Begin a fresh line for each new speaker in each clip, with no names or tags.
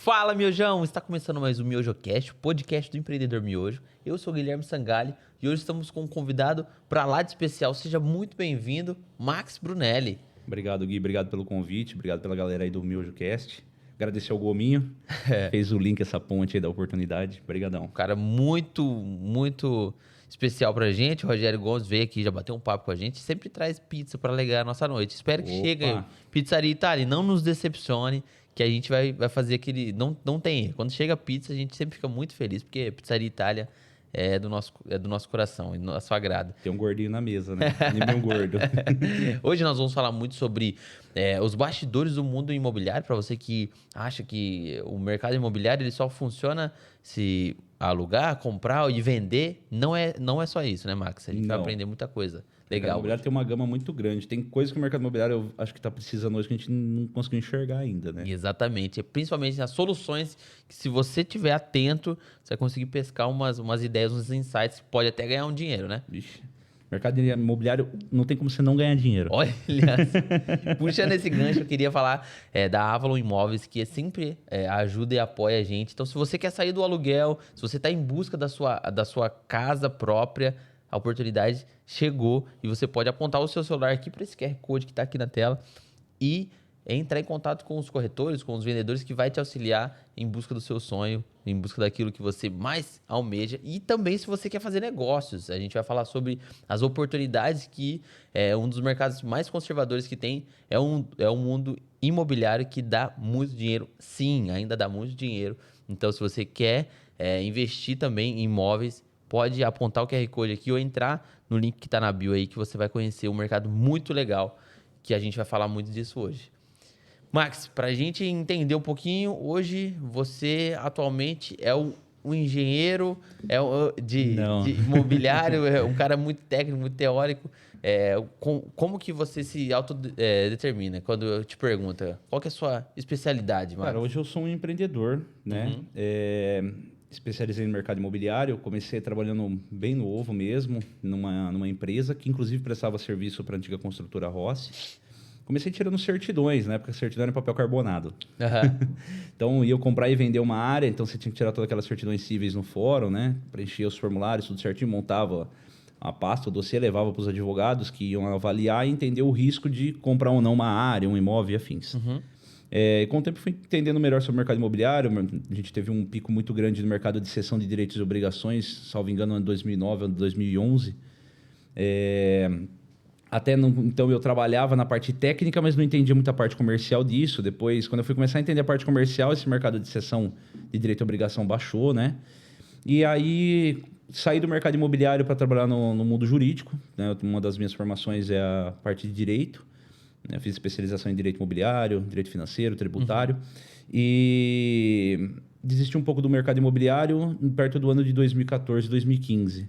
Fala, Miojão! Está começando mais um MiojoCast, o podcast do empreendedor Miojo. Eu sou o Guilherme Sangalli e hoje estamos com um convidado para lá de especial. Seja muito bem-vindo, Max Brunelli.
Obrigado, Gui. Obrigado pelo convite. Obrigado pela galera aí do MiojoCast. Agradecer ao Gominho, fez o link, essa ponte aí da oportunidade. Obrigadão.
Um cara muito especial pra gente. O Rogério Gomes veio aqui, já bateu um papo com a gente. Sempre traz pizza para alegar a nossa noite. Espero que chegue aí. Pizzaria Itália, não nos decepcione, que a gente vai fazer aquele... Não tem erro. Quando chega a pizza, a gente sempre fica muito feliz, porque Pizzaria Itália é do nosso coração, é do nosso agrado.
Tem um gordinho na mesa, né? Nível gordo.
Hoje nós vamos falar muito sobre os bastidores do mundo imobiliário. Para você que acha que o mercado imobiliário ele só funciona se alugar, comprar e vender. Não é só isso, né, Max? A gente vai aprender muita coisa
O mercado
legal.
imobiliário tem uma gama muito grande. Tem coisas que o mercado imobiliário eu acho que está precisando hoje que a gente não conseguiu enxergar ainda, né?
Exatamente. Principalmente as soluções que, se você estiver atento, você vai conseguir pescar umas ideias, uns insights, pode até ganhar um dinheiro, né?
Vixe. Mercado imobiliário não tem como você não ganhar dinheiro.
Olha, puxando esse gancho, eu queria falar da Avalon Imóveis, que sempre ajuda e apoia a gente. Então, se você quer sair do aluguel, se você está em busca da sua casa própria, a oportunidade chegou e você pode apontar o seu celular aqui para esse QR Code que está aqui na tela e entrar em contato com os corretores, com os vendedores que vai te auxiliar em busca do seu sonho, em busca daquilo que você mais almeja e também se você quer fazer negócios. A gente vai falar sobre as oportunidades que um dos mercados mais conservadores que tem é um mundo imobiliário que dá muito dinheiro. Sim, ainda dá muito dinheiro. Então, se você quer investir também em imóveis, pode apontar o QR Code aqui ou entrar no link que está na bio aí que você vai conhecer um mercado muito legal que a gente vai falar muito disso hoje. Max, para a gente entender um pouquinho, hoje você atualmente é um engenheiro de imobiliário, é um cara muito técnico, muito teórico. Como que você se autodetermina quando eu te pergunto qual que é a sua especialidade, Max?
Cara, hoje eu sou um empreendedor, né? Especializei no mercado imobiliário, comecei trabalhando bem novo mesmo, numa empresa que inclusive prestava serviço para a antiga construtora Rossi. Comecei tirando certidões, né? Porque certidão era papel carbonado. Então, ia comprar e vender uma área, então você tinha que tirar todas aquelas certidões cíveis no fórum, né? Preencher os formulários, tudo certinho, montava a pasta, o dossiê, levava para os advogados que iam avaliar e entender o risco de comprar ou não uma área, um imóvel e afins. Com o tempo, fui entendendo melhor sobre o mercado imobiliário. A gente teve um pico muito grande no mercado de cessão de direitos e obrigações, salvo engano, no ano 2009 ou 2011. Então, eu trabalhava na parte técnica, mas não entendia muita parte comercial disso. Depois, quando eu fui começar a entender a parte comercial, esse mercado de cessão de direito e obrigação baixou, né? E aí, saí do mercado imobiliário para trabalhar no mundo jurídico, né? Uma das minhas formações é a parte de direito. Eu fiz especialização em direito imobiliário, direito financeiro, tributário. E desisti um pouco do mercado imobiliário perto do ano de 2014, 2015.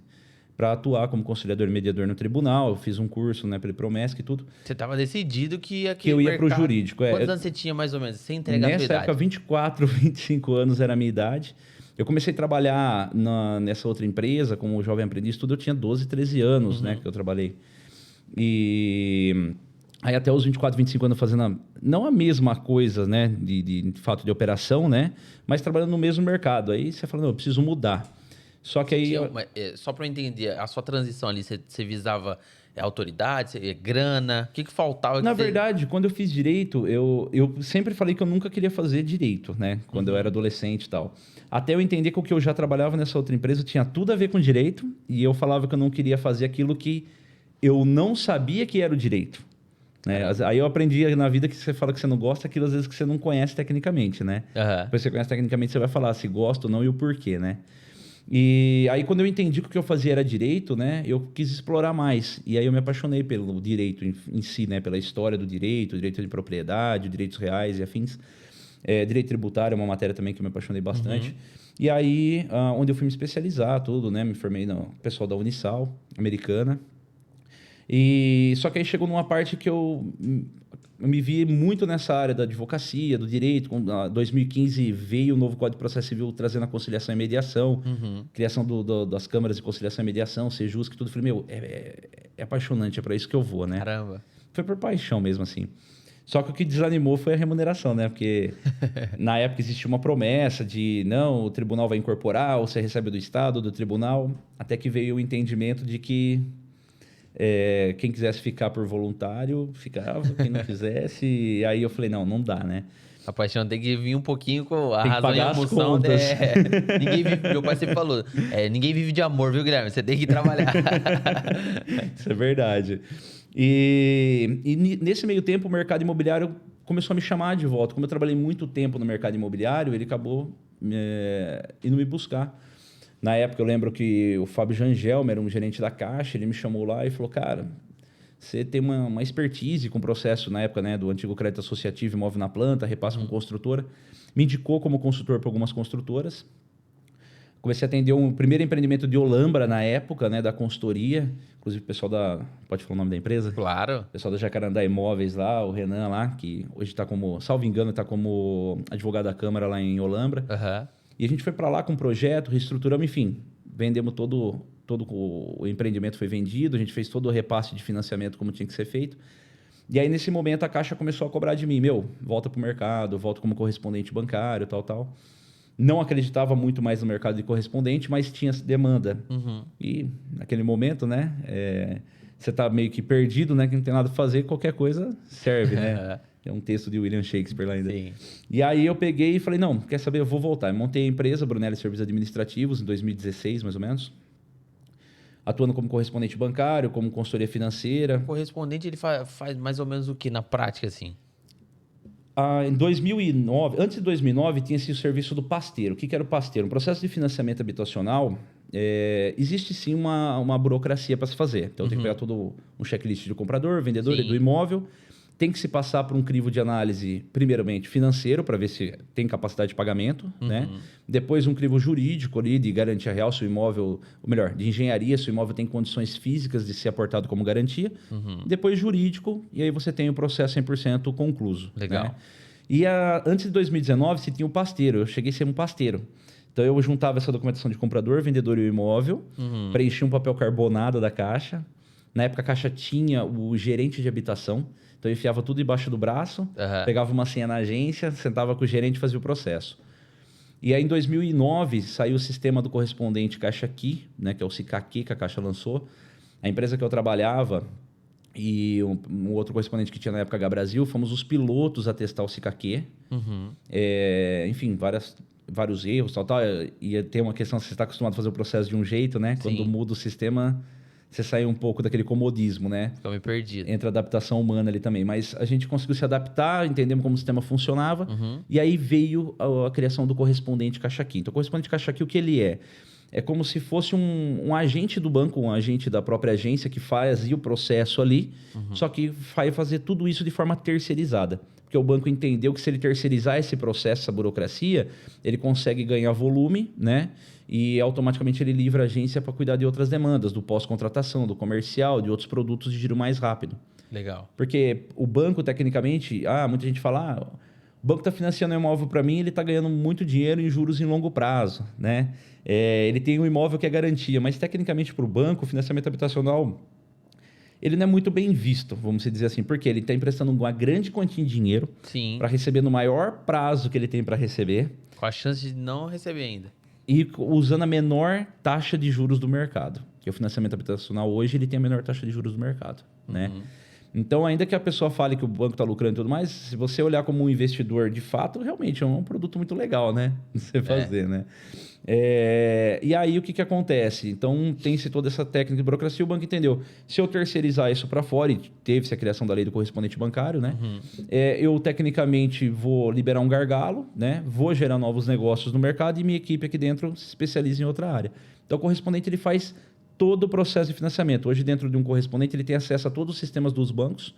Para atuar como conciliador e mediador no tribunal. Eu fiz um curso, né, pela Promesc e tudo.
Você estava decidido que
eu ia para o jurídico.
Quantos anos você tinha mais ou menos? Sem entregar a sua idade?
Nessa época, 24, 25 anos era a minha idade. Eu comecei a trabalhar nessa outra empresa como jovem aprendiz, tudo. Eu tinha 12, 13 anos, né, que eu trabalhei. E aí até os 24, 25 anos fazendo não a mesma coisa, né, de fato de operação, né, mas trabalhando no mesmo mercado. Aí você fala, não, eu preciso mudar. Só que aí...
Só para eu entender, a sua transição ali, você visava autoridade, grana? O que faltava?
Na verdade, quando eu fiz direito, eu sempre falei que eu nunca queria fazer direito, né? Quando eu era adolescente e tal. Até eu entender que o que eu já trabalhava nessa outra empresa tinha tudo a ver com direito e eu falava que eu não queria fazer aquilo que eu não sabia que era o direito. Né? Aí eu aprendi na vida que você fala que você não gosta, aquilo às vezes que você não conhece tecnicamente, né? Depois você conhece tecnicamente, você vai falar se gosta ou não e o porquê, né? E aí, quando eu entendi que o que eu fazia era direito, né, eu quis explorar mais. E aí eu me apaixonei pelo direito em si, né, pela história do direito de propriedade, direitos reais e afins. Direito tributário é uma matéria também que eu me apaixonei bastante. E aí, onde eu fui me especializar, tudo, né, me formei no pessoal da Unisal, americana. E só que aí chegou numa parte que eu me vi muito nessa área da advocacia, do direito. Em 2015 veio o novo Código de Processo Civil trazendo a conciliação e mediação, criação das câmaras de conciliação e mediação, Sejusc e tudo. Falei, meu, é apaixonante, é para isso que eu vou, né?
Caramba.
Foi por paixão mesmo, assim. Só que o que desanimou foi a remuneração, né? Porque na época existia uma promessa de, não, o tribunal vai incorporar, ou você recebe do Estado, do tribunal, até que veio o entendimento de que quem quisesse ficar por voluntário, ficava, quem não quisesse. E aí eu falei, não dá, né?
A paixão tem que vir um pouquinho com a
Tem que
razão e a
pagar as
emoção.
contas.
Ninguém vive, meu pai sempre falou, ninguém vive de amor, viu, Guilherme? Você tem que trabalhar.
Isso é verdade. E nesse meio tempo, o mercado imobiliário começou a me chamar de volta. Como eu trabalhei muito tempo no mercado imobiliário, ele acabou indo me buscar. Na época, eu lembro que o Fábio Jangelme era um gerente da Caixa, ele me chamou lá e falou, cara, você tem uma expertise com o processo, na época, né, do antigo crédito associativo, imóvel na planta, repasse com construtora. Me indicou como consultor para algumas construtoras. Comecei a atender um primeiro empreendimento de Olambra na época, né, da consultoria. Inclusive o pessoal da... Pode falar o nome da empresa?
Claro.
O pessoal da Jacarandá Imóveis lá, o Renan lá, que hoje está como, salvo engano, está como advogado da Câmara lá em Olambra.
Uhum.
E a gente foi para lá com um projeto, reestruturamos, enfim. Vendemos todo o empreendimento foi vendido, a gente fez todo o repasse de financiamento como tinha que ser feito. E aí, nesse momento, a Caixa começou a cobrar de mim. Volta para o mercado, volta como correspondente bancário, tal. Não acreditava muito mais no mercado de correspondente, mas tinha demanda.
Uhum.
E naquele momento, né? Você tá meio que perdido, né? Que não tem nada para fazer, qualquer coisa serve, né? É um texto de William Shakespeare lá ainda.
Sim.
E aí eu peguei e falei, não, quer saber? Eu vou voltar. Eu montei a empresa, Brunelli Serviços Administrativos, em 2016, mais ou menos. Atuando como correspondente bancário, como consultoria financeira.
O correspondente, ele faz mais ou menos o que na prática, assim?
Em 2009, antes de 2009, tinha-se o serviço do pasteiro. O que era o pasteiro? Um processo de financiamento habitacional, existe sim uma burocracia para se fazer. Então, tem que pegar todo um checklist do comprador, vendedor e do imóvel. Tem que se passar por um crivo de análise, primeiramente, financeiro, para ver se tem capacidade de pagamento, né? Depois, um crivo jurídico ali, de garantia real, se o imóvel... Ou melhor, de engenharia, se o imóvel tem condições físicas de ser aportado como garantia. Depois, jurídico, e aí você tem o processo 100% concluso.
Legal.
Né? E antes de 2019, se tinha o pasteiro. Eu cheguei a ser um pasteiro. Então, eu juntava essa documentação de comprador, vendedor e o imóvel, preenchia um papel carbonado da Caixa. Na época, a Caixa tinha o gerente de habitação. Então, eu enfiava tudo debaixo do braço, pegava uma senha na agência, sentava com o gerente e fazia o processo. E aí, em 2009, saiu o sistema do correspondente Caixa Aqui, né, que é o SICAQui, que a Caixa lançou. A empresa que eu trabalhava e um outro correspondente que tinha na época, H-Brasil, fomos os pilotos a testar o SICAQui. Enfim, vários erros, tal. E tem uma questão, você está acostumado a fazer o processo de um jeito, né?
Sim.
Quando muda o sistema... Você sai um pouco daquele comodismo, né?
Ficou meio perdido.
Entra a adaptação humana ali também. Mas a gente conseguiu se adaptar, entendemos como o sistema funcionava. E aí veio a criação do correspondente Caixa Aqui. Então, o correspondente Caixa Aqui, o que ele é? É como se fosse um agente do banco, um agente da própria agência que fazia o processo ali, só que vai fazer tudo isso de forma terceirizada. Porque o banco entendeu que se ele terceirizar esse processo, essa burocracia, ele consegue ganhar volume, né? E automaticamente ele livra a agência para cuidar de outras demandas, do pós-contratação, do comercial, de outros produtos de giro mais rápido.
Legal.
Porque o banco, tecnicamente, muita gente fala, o banco está financiando um imóvel para mim, ele está ganhando muito dinheiro em juros em longo prazo, né? Ele tem um imóvel que é garantia, mas tecnicamente para o banco, o financiamento habitacional, ele não é muito bem visto, vamos dizer assim, porque ele está emprestando uma grande quantia de dinheiro para receber no maior prazo que ele tem para receber.
Com a chance de não receber ainda.
E usando a menor taxa de juros do mercado. Que o financiamento habitacional hoje ele tem a menor taxa de juros do mercado, né? Então, ainda que a pessoa fale que o banco está lucrando e tudo mais, se você olhar como um investidor de fato, realmente é um produto muito legal, né? De você fazer, né? E aí, o que acontece? Então, tem-se toda essa técnica de burocracia, o banco entendeu. Se eu terceirizar isso para fora, e teve-se a criação da lei do correspondente bancário, né? Eu, tecnicamente, vou liberar um gargalo, né? Vou gerar novos negócios no mercado e minha equipe aqui dentro se especializa em outra área. Então, o correspondente, ele faz todo o processo de financiamento. Hoje, dentro de um correspondente, ele tem acesso a todos os sistemas dos bancos.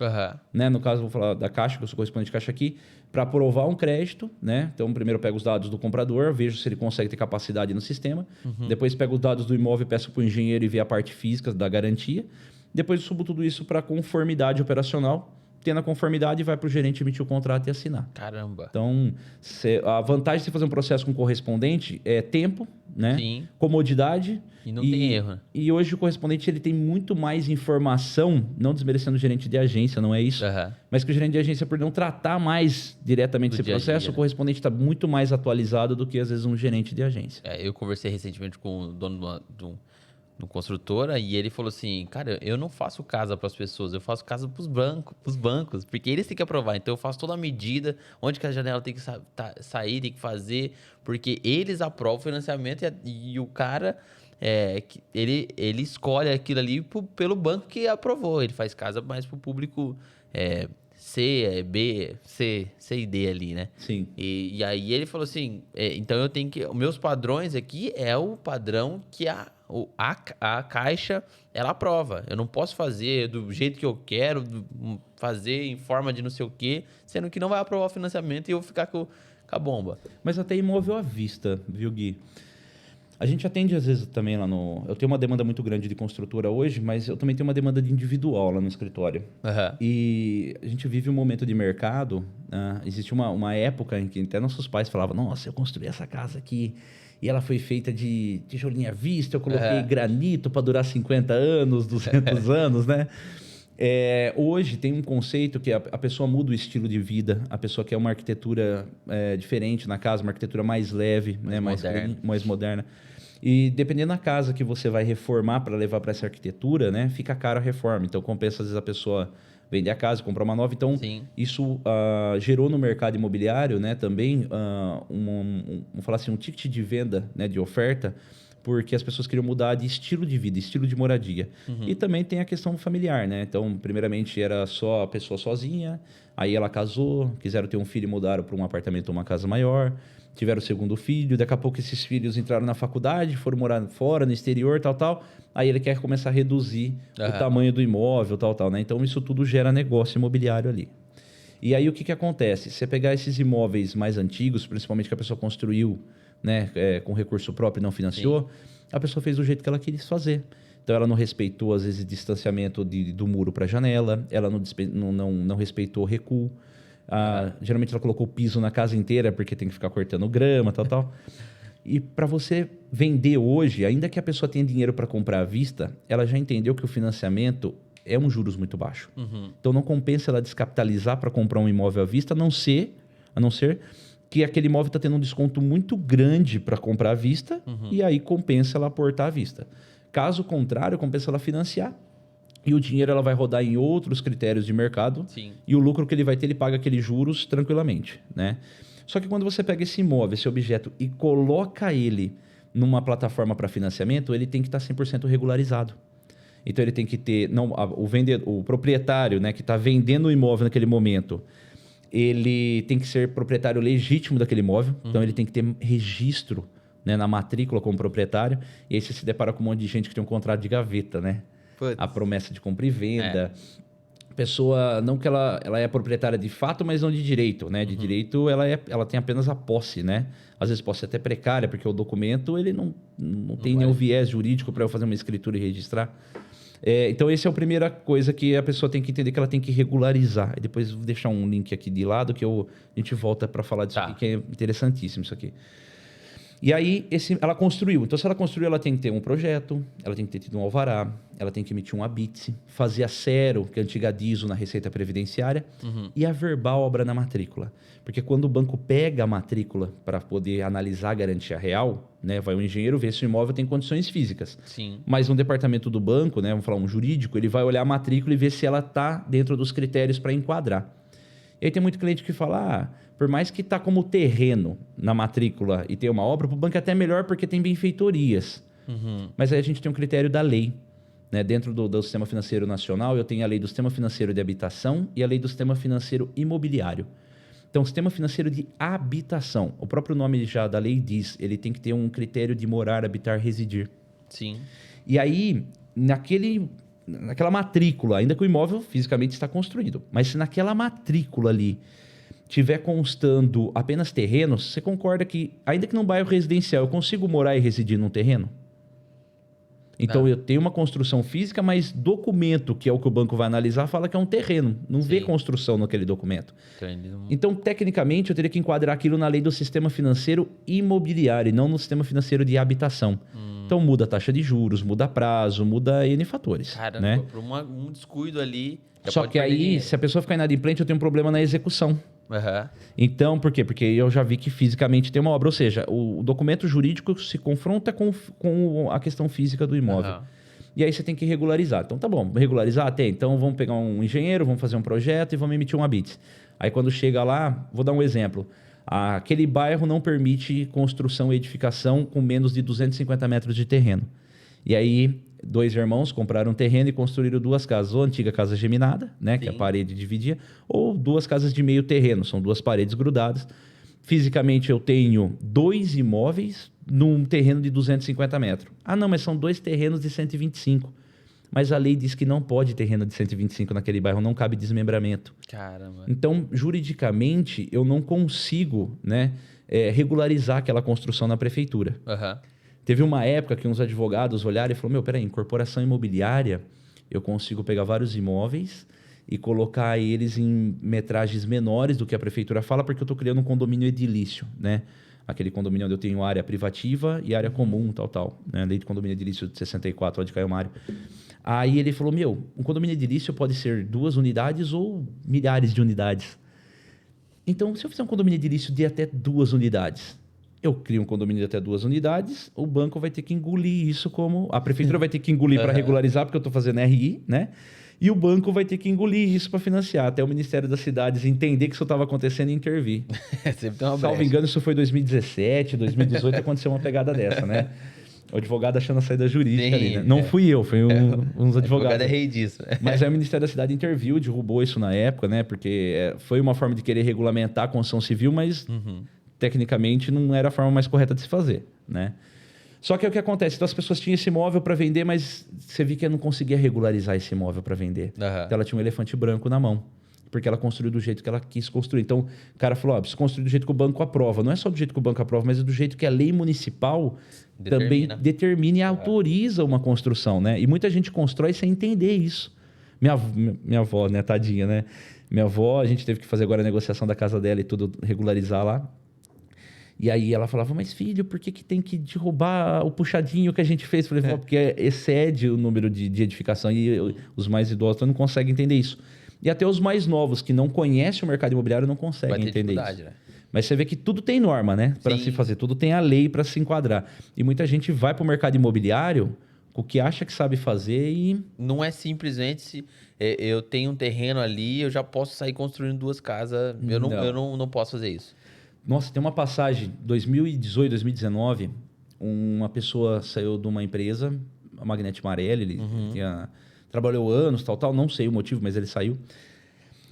Né? No caso, vou falar da Caixa, que eu sou correspondente de Caixa Aqui, para aprovar um crédito. Né? Então, primeiro eu pego os dados do comprador, vejo se ele consegue ter capacidade no sistema. Depois, pego os dados do imóvel, peço para o engenheiro e ver a parte física da garantia. Depois, eu subo tudo isso para conformidade operacional, tendo a conformidade, vai para o gerente emitir o contrato e assinar.
Caramba.
Então, a vantagem de você fazer um processo com correspondente é tempo, né?
Sim.
Comodidade.
E não tem erro.
E hoje o correspondente ele tem muito mais informação, não desmerecendo o gerente de agência, não é isso? Mas que o gerente de agência, por não tratar mais diretamente esse processo, o correspondente está muito mais atualizado do que, às vezes, um gerente de agência.
Eu conversei recentemente com o dono do construtora e ele falou assim, cara, eu não faço casa para as pessoas, eu faço casa para os bancos, porque eles têm que aprovar. Então eu faço toda a medida, onde que a janela tem que sair, tem que fazer, porque eles aprovam o financiamento e o cara, ele escolhe aquilo ali pelo banco que aprovou. Ele faz casa mais para o público C, B, C e D ali, né?
Sim.
E aí ele falou assim, então eu tenho que... Os meus padrões aqui é o padrão que a Caixa, ela aprova. Eu não posso fazer do jeito que eu quero, fazer em forma de não sei o quê, sendo que não vai aprovar o financiamento e eu vou ficar com a bomba.
Mas até imóvel à vista, viu, Gui? A gente atende, às vezes, também lá no... Eu tenho uma demanda muito grande de construtora hoje, mas eu também tenho uma demanda de individual lá no escritório. E a gente vive um momento de mercado. Existe uma época em que até nossos pais falavam, nossa, eu construí essa casa aqui e ela foi feita de tijolinho à vista, eu coloquei granito para durar 50 anos, 200 anos, né? Hoje tem um conceito que a pessoa muda o estilo de vida, a pessoa quer uma arquitetura diferente na casa, uma arquitetura mais leve, mais moderna. E dependendo da casa que você vai reformar para levar para essa arquitetura, né, fica caro a reforma. Então compensa às vezes a pessoa vender a casa, comprar uma nova. Então isso gerou no mercado imobiliário, né, também vamos falar assim, um ticket de venda, né, de oferta, porque as pessoas queriam mudar de estilo de vida, estilo de moradia. E também tem a questão familiar, né? Então, primeiramente, era só a pessoa sozinha, aí ela casou, quiseram ter um filho e mudaram para um apartamento ou uma casa maior, tiveram o segundo filho, daqui a pouco esses filhos entraram na faculdade, foram morar fora, no exterior, tal, aí ele quer começar a reduzir o tamanho do imóvel, tal, né? Então, isso tudo gera negócio imobiliário ali. E aí, o que acontece? Se você pegar esses imóveis mais antigos, principalmente que a pessoa construiu, né, com recurso próprio e não financiou, a pessoa fez do jeito que ela queria fazer. Então, ela não respeitou, às vezes, distanciamento do muro para a janela, ela não respeitou o recuo. Geralmente, ela colocou piso na casa inteira, porque tem que ficar cortando grama, tal. E para você vender hoje, ainda que a pessoa tenha dinheiro para comprar à vista, ela já entendeu que o financiamento é um juros muito baixo. Então, não compensa ela descapitalizar para comprar um imóvel à vista, a não ser que aquele imóvel está tendo um desconto muito grande para comprar à vista, e aí compensa ela aportar à vista. Caso contrário, compensa ela financiar. E o dinheiro ela vai rodar em outros critérios de mercado, e o lucro que ele vai ter, ele paga aqueles juros tranquilamente, né? Só que quando você pega esse imóvel, esse objeto, e coloca ele numa plataforma para financiamento, ele tem que estar 100% regularizado. Então, ele tem que ter... o proprietário, né, que está vendendo o imóvel naquele momento, ele tem que ser proprietário legítimo daquele imóvel. Então, ele tem que ter registro, né, na matrícula como proprietário. E aí você se depara com um monte de gente que tem um contrato de gaveta, né? A promessa de compra e venda. A pessoa, não que ela é proprietária de fato, mas não de direito, né? De direito, ela tem apenas a posse, né? Às vezes pode ser até precária, porque o documento ele não tem nenhum viés jurídico para eu fazer uma escritura e registrar. Então, essa é a primeira coisa que a pessoa tem que entender, que ela tem que regularizar. E depois vou deixar um link aqui de lado que a gente volta para falar disso aqui, que é interessantíssimo isso aqui. E aí, ela construiu. Então, se ela construiu, ela tem que ter um projeto, ela tem que ter tido um alvará, ela tem que emitir um habite, fazer a SERO, que é a antiga DISO na Receita Previdenciária, e averbar a obra na matrícula. Porque quando o banco pega a matrícula para poder analisar a garantia real, né, vai o engenheiro ver se o imóvel tem condições físicas. Mas um departamento do banco, né, vamos falar um jurídico, ele vai olhar a matrícula e ver se ela está dentro dos critérios para enquadrar. E aí tem muito cliente que fala, por mais que está como terreno na matrícula e tem uma obra, para o banco é até melhor porque tem benfeitorias. Mas aí a gente tem um critério da lei. Né? Dentro do Sistema Financeiro Nacional, eu tenho a lei do Sistema Financeiro de Habitação e a lei do Sistema Financeiro Imobiliário. Então, o Sistema Financeiro de Habitação, o próprio nome já da lei diz, ele tem que ter um critério de morar, habitar, residir. E aí, naquela matrícula, ainda que o imóvel fisicamente está construído, mas se naquela matrícula ali tiver constando apenas terrenos, você concorda que, ainda que num bairro residencial, eu consigo morar e residir num terreno? Então, eu tenho uma construção física, mas documento, que é o que o banco vai analisar, fala que é um terreno. Não vê construção naquele documento. Então, tecnicamente, eu teria que enquadrar aquilo na lei do sistema financeiro imobiliário e não no sistema financeiro de habitação. Então, muda a taxa de juros, muda prazo, muda N fatores.
Cara,
né?
por um descuido ali...
Só que aí, se a pessoa ficar inadimplente, eu tenho um problema na execução. Então, por quê? Porque eu já vi que fisicamente tem uma obra. Ou seja, o documento jurídico se confronta com a questão física do imóvel. E aí você tem que regularizar. Então, tá bom, regularizar até. Então, vamos pegar um engenheiro, vamos fazer um projeto e vamos emitir um habite. Aí, quando chega lá, vou dar um exemplo. Aquele bairro não permite construção e edificação com menos de 250 metros de terreno. E aí, 2 irmãos compraram um terreno e construíram 2 casas. Ou a antiga casa geminada, né, que a parede dividia, ou 2 casas de meio terreno. São 2 paredes grudadas. Fisicamente, eu tenho 2 imóveis num terreno de 250 metros. Não, mas são 2 terrenos de 125. Mas a lei diz que não pode terreno de 125 naquele bairro, não cabe desmembramento.
Caramba.
Então, juridicamente, eu não consigo, né, regularizar aquela construção na prefeitura. Teve uma época que uns advogados olharam e falaram, peraí, em incorporação imobiliária, eu consigo pegar vários imóveis e colocar eles em metragens menores do que a prefeitura fala, porque eu estou criando um condomínio edilício, né? Aquele condomínio onde eu tenho área privativa e área comum, tal. Né? Lei de condomínio edilício de 64, lá de Caio Mário. Aí ele falou, um condomínio edilício pode ser 2 unidades ou milhares de unidades. Então, se eu fizer um condomínio edilício de até 2 unidades... Eu crio um condomínio de até 2 unidades, o banco vai ter que engolir isso como... A prefeitura vai ter que engolir para regularizar, porque eu estou fazendo RI, né? E o banco vai ter que engolir isso para financiar, até o Ministério das Cidades entender que isso estava acontecendo e intervir.
Sempre tem uma brecha.
Salvo engano, isso foi 2017, 2018, aconteceu uma pegada dessa, né? O advogado achando a saída jurídica ali, né? Não fui eu, foi uns advogados. O advogado
é rei disso.
Mas aí o Ministério da Cidade interviu, derrubou isso na época, né? Porque foi uma forma de querer regulamentar a construção civil, mas... tecnicamente não era a forma mais correta de se fazer, né? Só que o que acontece? Então as pessoas tinham esse imóvel para vender, mas você viu que ela não conseguia regularizar esse imóvel para vender. Então ela tinha um elefante branco na mão, porque ela construiu do jeito que ela quis construir. Então o cara falou, preciso construir do jeito que o banco aprova. Não é só do jeito que o banco aprova, mas é do jeito que a lei municipal também determina e autoriza uma construção, né? E muita gente constrói sem entender isso. Minha avó, né, tadinha, né? Minha avó, a gente teve que fazer agora a negociação da casa dela e tudo, regularizar lá. E aí ela falava, mas filho, por que tem que derrubar o puxadinho que a gente fez? Eu falei, porque excede o número de edificação e os mais idosos não conseguem entender isso. E até os mais novos, que não conhecem o mercado imobiliário, não conseguem entender isso. Né? Mas você vê que tudo tem norma, né? Para se fazer, tudo tem a lei para se enquadrar. E muita gente vai para o mercado imobiliário com o que acha que sabe fazer e...
Não é simplesmente se eu tenho um terreno ali, eu já posso sair construindo 2 casas. Eu não posso fazer isso.
Nossa, tem uma passagem, 2018, 2019, uma pessoa saiu de uma empresa, a Magnete Marelli, ele trabalhou anos, tal, não sei o motivo, mas ele saiu.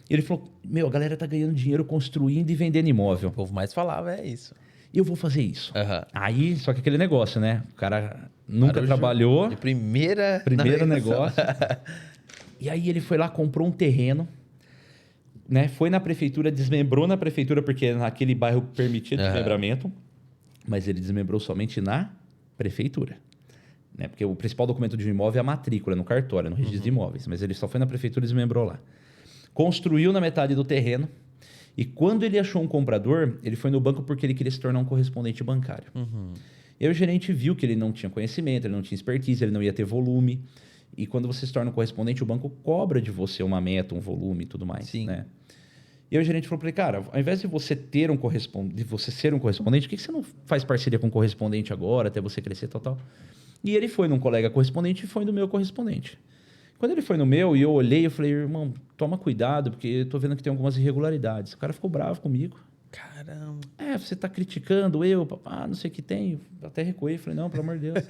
E ele falou, a galera tá ganhando dinheiro construindo e vendendo imóvel.
O povo mais falava, é isso.
E eu vou fazer isso. Aí, só que aquele negócio, né? O cara nunca trabalhou.
De primeiro
negócio. E aí ele foi lá, comprou um terreno, né? Foi na prefeitura, desmembrou na prefeitura, porque naquele bairro permitia desmembramento, mas ele desmembrou somente na prefeitura. Né? Porque o principal documento de um imóvel é a matrícula, no cartório, no registro de imóveis, mas ele só foi na prefeitura e desmembrou lá. Construiu na metade do terreno, e quando ele achou um comprador, ele foi no banco porque ele queria se tornar um correspondente bancário. E aí o gerente viu que ele não tinha conhecimento, ele não tinha expertise, ele não ia ter volume. E quando você se torna um correspondente, o banco cobra de você uma meta, um volume e tudo mais. Né? E aí o gerente falou para ele, cara, ao invés de você ter de você ser um correspondente, por que você não faz parceria com um correspondente agora, até você crescer, tal? E ele foi num colega correspondente e foi no meu correspondente. Quando ele foi no meu e eu olhei, eu falei, irmão, toma cuidado, porque eu tô vendo que tem algumas irregularidades. O cara ficou bravo comigo.
Caramba.
Você tá criticando eu, não sei o que tem. Eu até recuei, falei, não, pelo amor de Deus.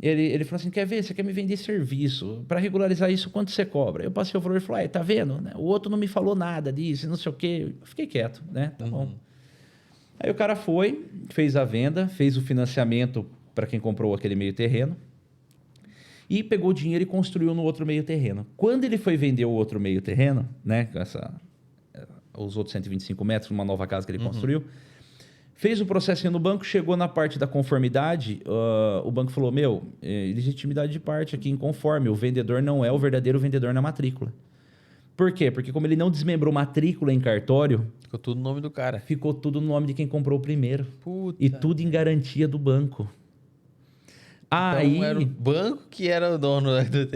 Ele falou assim, quer ver, você quer me vender serviço? Para regularizar isso, quanto você cobra? Eu passei o valor e falei, tá vendo? O outro não me falou nada disso, não sei o quê. Eu fiquei quieto, né? Tá bom. Aí o cara foi, fez a venda, fez o financiamento para quem comprou aquele meio terreno e pegou o dinheiro e construiu no outro meio terreno. Quando ele foi vender o outro meio terreno, né, os outros 125 metros, uma nova casa que ele construiu, Fez o processinho no banco, chegou na parte da conformidade, o banco falou, legitimidade de parte aqui inconforme, o vendedor não é o verdadeiro vendedor na matrícula. Por quê? Porque como ele não desmembrou matrícula em cartório...
Ficou tudo no nome do cara.
Ficou tudo no nome de quem comprou o primeiro.
Puta.
E tudo em garantia do banco.
Então era o banco que era o dono do...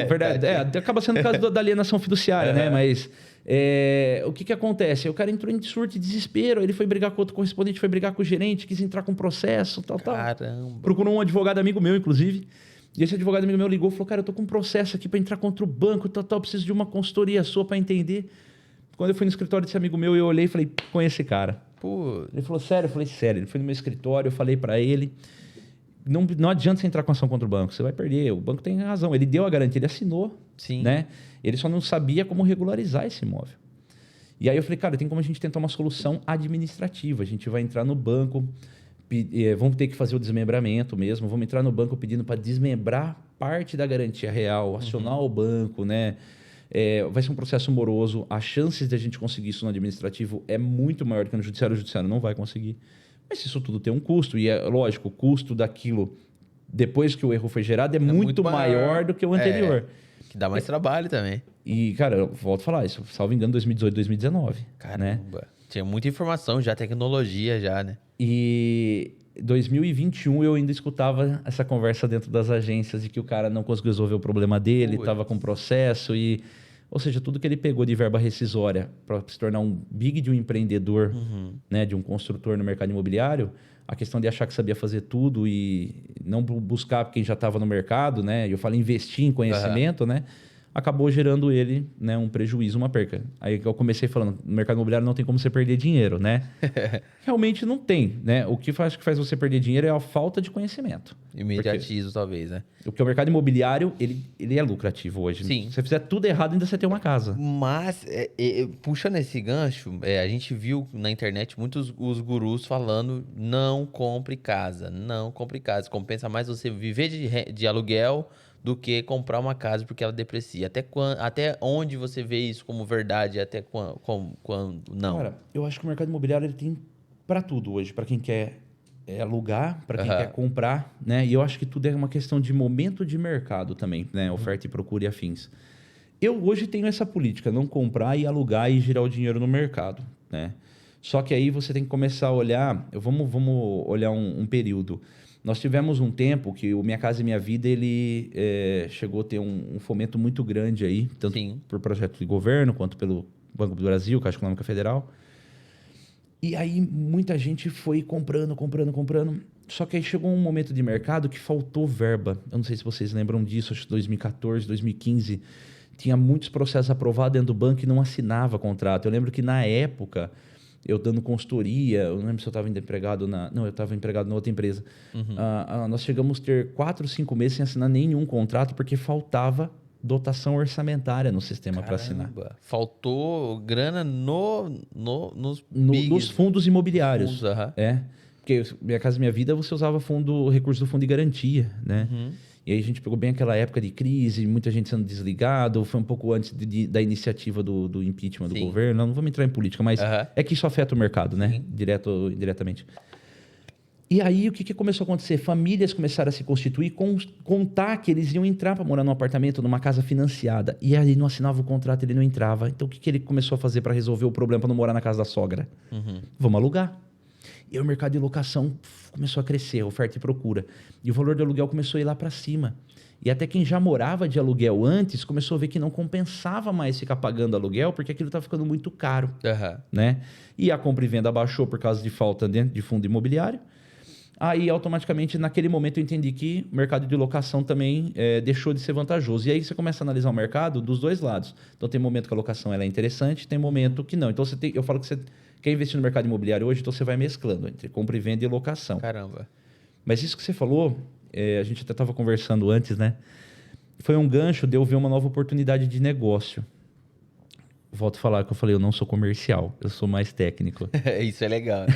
Verdade. Acaba sendo o caso da alienação fiduciária, né? Mas o que acontece? O cara entrou em surto e desespero, ele foi brigar com outro correspondente, foi brigar com o gerente, quis entrar com processo, tal.
Caramba.
Procurou um advogado amigo meu, inclusive. E esse advogado amigo meu ligou e falou, cara, eu tô com um processo aqui para entrar contra o banco, tal, preciso de uma consultoria sua para entender. Quando eu fui no escritório desse amigo meu, eu olhei e falei, conheço esse cara.
Pô.
Ele falou, sério? Eu falei, sério. Ele foi no meu escritório, eu falei para ele... Não adianta você entrar com ação contra o banco, você vai perder. O banco tem razão. Ele deu a garantia, ele assinou.
Sim.
Né? Ele só não sabia como regularizar esse imóvel. E aí eu falei, cara, tem como a gente tentar uma solução administrativa. A gente vai entrar no banco, vamos ter que fazer o desmembramento mesmo, vamos entrar no banco pedindo para desmembrar parte da garantia real, acionar o banco, né? Vai ser um processo moroso. As chances de a gente conseguir isso no administrativo é muito maior do que no judiciário. O judiciário não vai conseguir. Mas isso tudo tem um custo, e lógico, o custo daquilo, depois que o erro foi gerado, é muito maior do que o anterior.
Que dá mais trabalho também.
E, cara, eu volto a falar isso, salvo engano, 2018, 2019.
Caramba.
Né?
Tinha muita informação já, tecnologia já, né?
E 2021 eu ainda escutava essa conversa dentro das agências de que o cara não conseguiu resolver o problema dele, estava com processo e... Ou seja, tudo que ele pegou de verba rescisória para se tornar um big de um empreendedor, né, de um construtor no mercado imobiliário, a questão de achar que sabia fazer tudo e não buscar quem já estava no mercado, né? Eu falo investir em conhecimento, né? Acabou gerando ele, né, um prejuízo, uma perca. Aí eu comecei falando, no mercado imobiliário não tem como você perder dinheiro, né? Realmente não tem, né? O que faz você perder dinheiro é a falta de conhecimento.
Imediatismo, talvez, né?
Porque o mercado imobiliário, ele é lucrativo hoje.
Sim.
Se você fizer tudo errado, ainda você tem uma casa.
Mas, puxando esse gancho, a gente viu na internet muitos os gurus falando, não compre casa, não compre casa. Compensa mais você viver de aluguel do que comprar uma casa porque ela deprecia. Até onde você vê isso como verdade, até quando não?
Cara, eu acho que o mercado imobiliário ele tem para tudo hoje, para quem quer alugar, para quem quer comprar, né? E eu acho que tudo é uma questão de momento de mercado também, né? Oferta e procura e afins. Eu hoje tenho essa política, não comprar e alugar e girar o dinheiro no mercado, né? Só que aí você tem que começar a olhar, vamos olhar um período. Nós tivemos um tempo que o Minha Casa e Minha Vida, ele chegou a ter um fomento muito grande aí, tanto por projeto de governo, quanto pelo Banco do Brasil, Caixa Econômica Federal. E aí muita gente foi comprando. Só que aí chegou um momento de mercado que faltou verba. Eu não sei se vocês lembram disso, acho que 2014, 2015, tinha muitos processos aprovados dentro do banco e não assinava contrato. Eu lembro que na época... Eu dando consultoria, eu não lembro se eu estava empregado eu estava empregado na outra empresa. Nós chegamos a ter 4, 5 meses sem assinar nenhum contrato porque faltava dotação orçamentária no sistema para assinar.
Faltou grana
nos fundos imobiliários.
Fundos,
porque Minha Casa Minha Vida você usava recurso do fundo de garantia, né? E aí a gente pegou bem aquela época de crise, muita gente sendo desligado, foi um pouco antes da iniciativa do impeachment do governo. Não vamos entrar em política, mas é que isso afeta o mercado, né? Direto ou indiretamente. E aí o que começou a acontecer? Famílias começaram a se constituir, contar que eles iam entrar para morar num apartamento, numa casa financiada. E aí não assinava o contrato, ele não entrava. Então o que ele começou a fazer para resolver o problema, para não morar na casa da sogra? Vamos alugar. E aí o mercado de locação começou a crescer, oferta e procura. E o valor do aluguel começou a ir lá para cima. E até quem já morava de aluguel antes começou a ver que não compensava mais ficar pagando aluguel porque aquilo estava ficando muito caro. Né? E a compra e venda baixou por causa de falta dentro de fundo imobiliário. Aí, automaticamente, naquele momento, eu entendi que o mercado de locação também deixou de ser vantajoso. E aí você começa a analisar o mercado dos dois lados. Então, tem momento que a locação ela é interessante, tem momento que não. Então, eu falo que você quer investir no mercado imobiliário hoje, então você vai mesclando entre compra e venda e locação.
Caramba.
Mas isso que você falou, a gente até estava conversando antes, né? Foi um gancho de eu ver uma nova oportunidade de negócio. Volto a falar que eu falei, eu não sou comercial, eu sou mais técnico.
Isso é legal.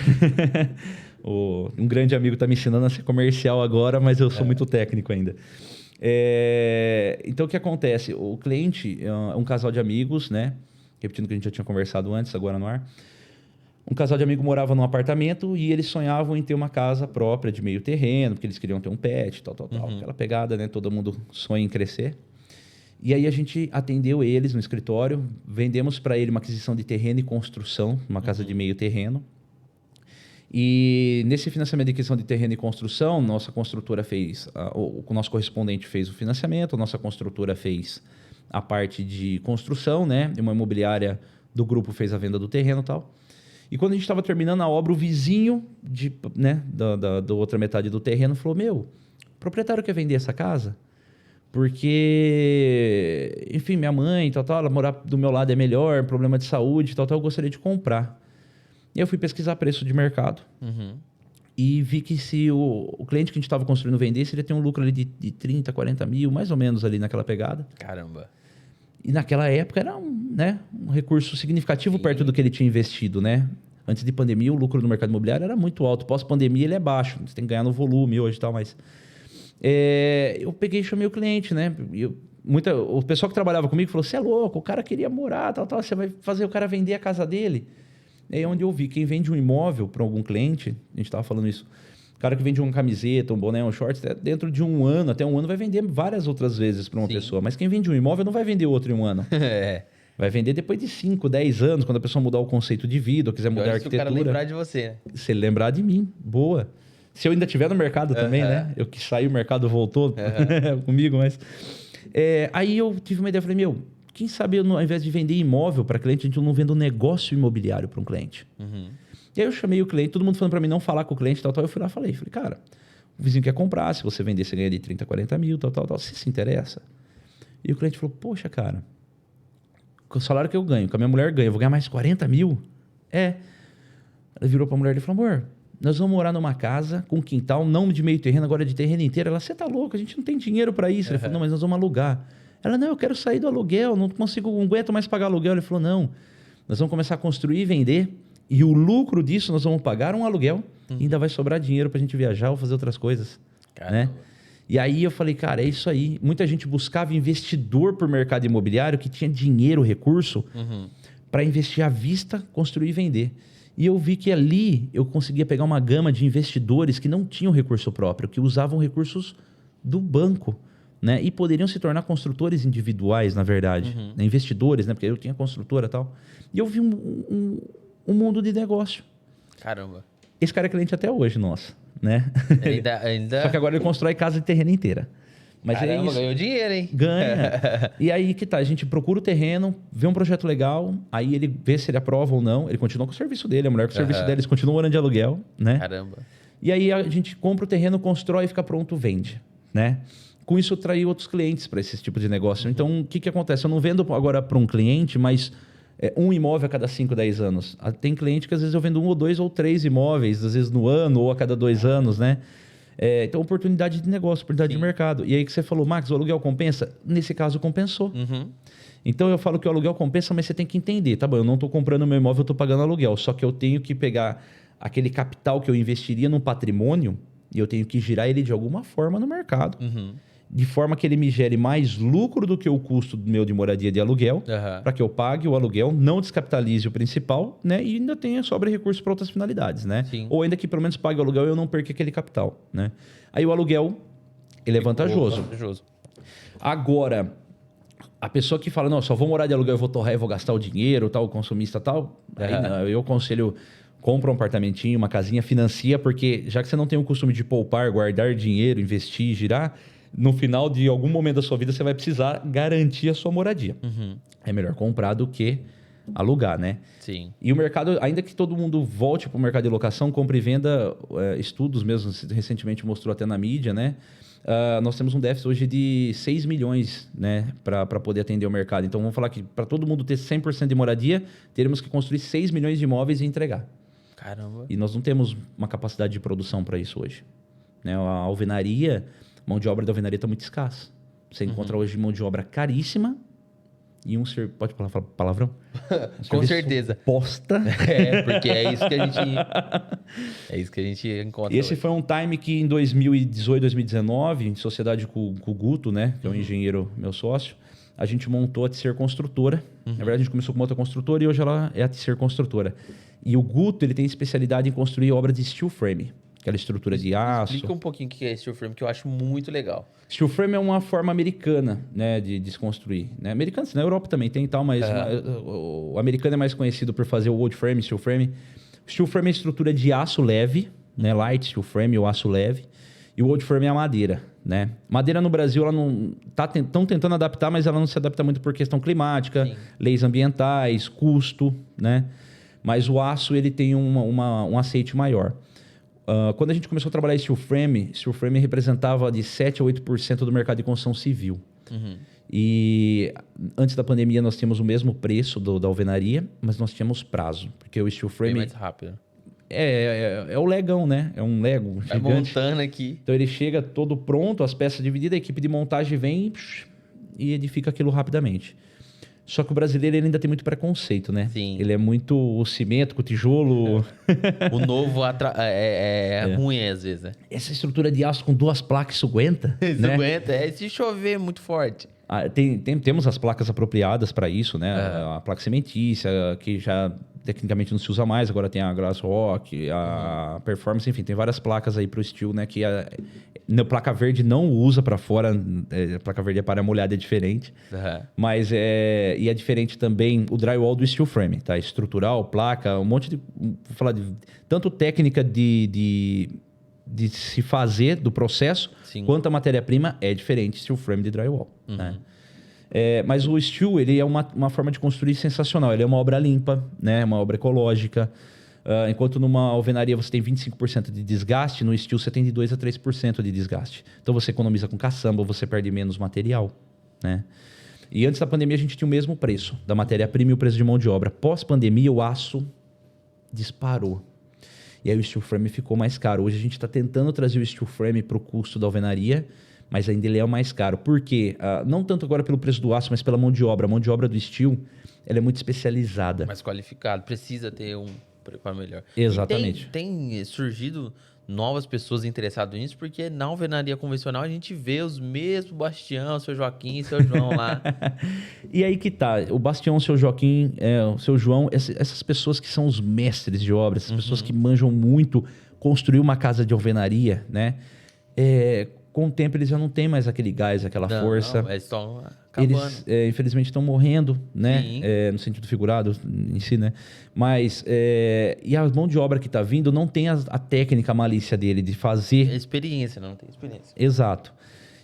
Um grande amigo está me ensinando a ser comercial agora, mas eu sou muito técnico ainda. Então, o que acontece? O cliente é um casal de amigos, né? Repetindo o que a gente já tinha conversado antes, agora no ar. Um casal de amigo morava num apartamento e eles sonhavam em ter uma casa própria de meio terreno, porque eles queriam ter um pet, tal. Aquela pegada, né? Todo mundo sonha em crescer. E aí a gente atendeu eles no escritório, vendemos para ele uma aquisição de terreno e construção, uma casa de meio terreno. E nesse financiamento de aquisição de terreno e construção, nossa construtora fez, o nosso correspondente fez o financiamento, a nossa construtora fez a parte de construção, né? Uma imobiliária do grupo fez a venda do terreno e tal. E quando a gente estava terminando a obra, o vizinho da outra metade do terreno falou, o proprietário quer vender essa casa? Porque, enfim, minha mãe, ela morar do meu lado é melhor, problema de saúde, eu gostaria de comprar. E eu fui pesquisar preço de mercado e vi que se o cliente que a gente estava construindo vendesse, ele ia ter um lucro ali de 30, 40 mil, mais ou menos ali naquela pegada.
Caramba.
E naquela época era um recurso significativo perto do que ele tinha investido, né? Antes de pandemia, o lucro no mercado imobiliário era muito alto. Pós-pandemia, ele é baixo. Você tem que ganhar no volume hoje e tal, mas... eu peguei e chamei o cliente, né? O pessoal que trabalhava comigo falou, você é louco, o cara queria morar, tal, você vai fazer o cara vender a casa dele? E aí é onde eu vi, quem vende um imóvel para algum cliente, a gente estava falando isso, o cara que vende uma camiseta, um boné, um short, dentro de um ano, até um ano, vai vender várias outras vezes para uma pessoa. Mas quem vende um imóvel não vai vender outro em um ano. Vai vender depois de 5, 10 anos, quando a pessoa mudar o conceito de vida, ou quiser mudar a arquitetura.
Se o cara lembrar de você, né?
Se ele lembrar de mim, boa. Se eu ainda estiver no mercado também, né? Eu que saí, o mercado voltou comigo, mas... aí eu tive uma ideia, falei, quem sabe eu, ao invés de vender imóvel para cliente, a gente não vende um negócio imobiliário para um cliente. E aí eu chamei o cliente, todo mundo falando para mim não falar com o cliente, tal. Eu fui lá e falei, cara, o vizinho quer comprar, se você vender, você ganha de 30, 40 mil, tal. Você se interessa? E o cliente falou, poxa, cara, com o salário que eu ganho, que a minha mulher ganha, eu vou ganhar mais 40 mil? Ela virou para a mulher e falou, amor, nós vamos morar numa casa com quintal, não de meio terreno, agora de terreno inteiro. Ela, você tá louco, a gente não tem dinheiro para isso. Ele falou, não, mas nós vamos alugar. Ela, não, eu quero sair do aluguel, não aguento mais pagar aluguel. Ele falou, não, nós vamos começar a construir e vender, e o lucro disso nós vamos pagar um aluguel, e ainda vai sobrar dinheiro para a gente viajar ou fazer outras coisas. Né? E aí eu falei, cara, é isso aí. Muita gente buscava investidor por mercado imobiliário que tinha dinheiro, recurso, para investir à vista, construir e vender. E eu vi que ali eu conseguia pegar uma gama de investidores que não tinham recurso próprio, que usavam recursos do banco, né? E poderiam se tornar construtores individuais, na verdade. Né? Investidores, né? Porque eu tinha construtora e tal. E eu vi um mundo de negócio.
Caramba.
Esse cara é cliente até hoje, nosso, né?
Ainda...
Só que agora ele constrói casa de terreno inteira. Mas
Caramba, ganhou dinheiro, hein?
Ganha. E aí que tá, a gente procura o terreno, vê um projeto legal, aí ele vê se ele aprova ou não, ele continua com o serviço dele, a mulher com o serviço dele, eles continuam morando de aluguel, né?
Caramba.
E aí a gente compra o terreno, constrói, fica pronto, vende, né? Com isso, eu traí outros clientes para esse tipo de negócio. Então, o que acontece? Eu não vendo agora para um cliente, mas um imóvel a cada 5, 10 anos. Tem cliente que às vezes eu vendo 1 ou 2 ou 3 imóveis, às vezes no ano ou a cada 2 anos, né? Então, oportunidade de negócio, oportunidade de mercado. E aí que você falou, Max, o aluguel compensa? Nesse caso, compensou. Então, eu falo que o aluguel compensa, mas você tem que entender, tá bom, eu não estou comprando meu imóvel, eu estou pagando aluguel. Só que eu tenho que pegar aquele capital que eu investiria num patrimônio e eu tenho que girar ele de alguma forma no mercado. De forma que ele me gere mais lucro do que o custo meu de moradia de aluguel, para que eu pague o aluguel, não descapitalize o principal, né? E ainda tenha sobre recursos para outras finalidades, né? Ou ainda que pelo menos pague o aluguel e eu não perca aquele capital, né? Aí o aluguel, ele é vantajoso. Agora, a pessoa que fala, não, só vou morar de aluguel, eu vou torrar e vou gastar o dinheiro, tal, o consumista tal, aí não, eu aconselho... Compra um apartamentinho, uma casinha, financia, porque já que você não tem o costume de poupar, guardar dinheiro, investir, girar, no final de algum momento da sua vida você vai precisar garantir a sua moradia. É melhor comprar do que alugar, né?
Sim.
E o mercado, ainda que todo mundo volte para o mercado de locação, compra e venda, estudos mesmo, recentemente mostrou até na mídia, né? Nós temos um déficit hoje de 6 milhões, né, para poder atender o mercado. Então, vamos falar que para todo mundo ter 100% de moradia, teremos que construir 6 milhões de imóveis e entregar.
Caramba.
E nós não temos uma capacidade de produção para isso hoje. Né? A alvenaria, mão de obra da alvenaria está muito escassa. Você encontra hoje mão de obra caríssima e pode falar palavrão?
Com certeza.
Posta.
Porque é isso que a gente encontra.
Esse hoje foi um time que em 2018, 2019, em sociedade com o Guto, né, que é um engenheiro, meu sócio, a gente montou a Tisser Construtora. Na verdade, a gente começou com uma outra construtora e hoje ela é a Tisser Construtora. E o Guto, ele tem especialidade em construir obra de steel frame, aquela estrutura de aço.
Explica um pouquinho o que é steel frame, que eu acho muito legal.
Steel frame é uma forma americana, né, de se construir. Né? Americana, na Europa também tem e tal, mas o americano é mais conhecido por fazer o wood frame, steel frame. Steel frame é a estrutura de aço leve, né, light steel frame, o aço leve. E o wood frame é a madeira, né? Madeira no Brasil, ela não... Estão tentando adaptar, mas ela não se adapta muito por questão climática,
Sim.
leis ambientais, custo, né? Mas o aço, ele tem um aceite maior. Quando a gente começou a trabalhar steel frame representava de 7% a 8% do mercado de construção civil. E antes da pandemia, nós tínhamos o mesmo preço da alvenaria, mas nós tínhamos prazo. Porque o steel frame...
Bem mais rápido.
É o legão, né? É um Lego
Vai
gigante.
montando aqui.
Então ele chega todo pronto, as peças divididas, a equipe de montagem vem e edifica aquilo rapidamente. Só que o brasileiro ele ainda tem muito preconceito, né?
Sim.
Ele é muito o cimento com o tijolo.
O novo é ruim às vezes, né?
Essa estrutura de aço com 2 placas, isso aguenta?
Isso
né?
aguenta. Se chover muito forte.
Temos as placas apropriadas para isso, né? A placa cimentícia, que já tecnicamente não se usa mais, agora tem a Glass Rock, a Performance, enfim, tem várias placas aí para o steel, né? Que na placa verde não usa para fora, a placa verde é para molhada, é diferente. Mas e é diferente também o drywall do steel frame, tá? Estrutural, placa, um monte de... Vou falar de tanto técnica de se fazer do processo,
Sim.
quanto a matéria-prima é diferente steel frame de drywall. Né? Mas o steel, ele é uma forma de construir sensacional. Ele é uma obra limpa, né? Uma obra ecológica. Enquanto numa alvenaria você tem 25% de desgaste, no steel você tem de 2% a 3% de desgaste. Então você economiza com caçamba, você perde menos material. Né? E antes da pandemia a gente tinha o mesmo preço da matéria-prima e o preço de mão de obra. Pós-pandemia o aço disparou. E aí o steel frame ficou mais caro. Hoje a gente está tentando trazer o steel frame para o custo da alvenaria, mas ainda ele é o mais caro. Por quê? Não tanto agora pelo preço do aço, mas pela mão de obra. A mão de obra do steel ela é muito especializada.
Mais qualificado. Precisa ter um preparo melhor.
Exatamente.
Tem surgido novas pessoas interessadas nisso, porque na alvenaria convencional a gente vê os mesmos Bastião, seu Joaquim e seu João lá.
E aí que tá, o Bastião, o seu Joaquim, o seu João, essas pessoas que são os mestres de obra, essas pessoas que manjam muito construir uma casa de alvenaria, né? Com o tempo eles já não têm mais aquele gás, aquela força.
Não, eles estão acabando.
Eles, infelizmente, estão morrendo, né? No sentido figurado em si, né? Mas, e a mão de obra que está vindo não tem a técnica, a malícia dele de fazer...
Experiência, não tem experiência.
Exato.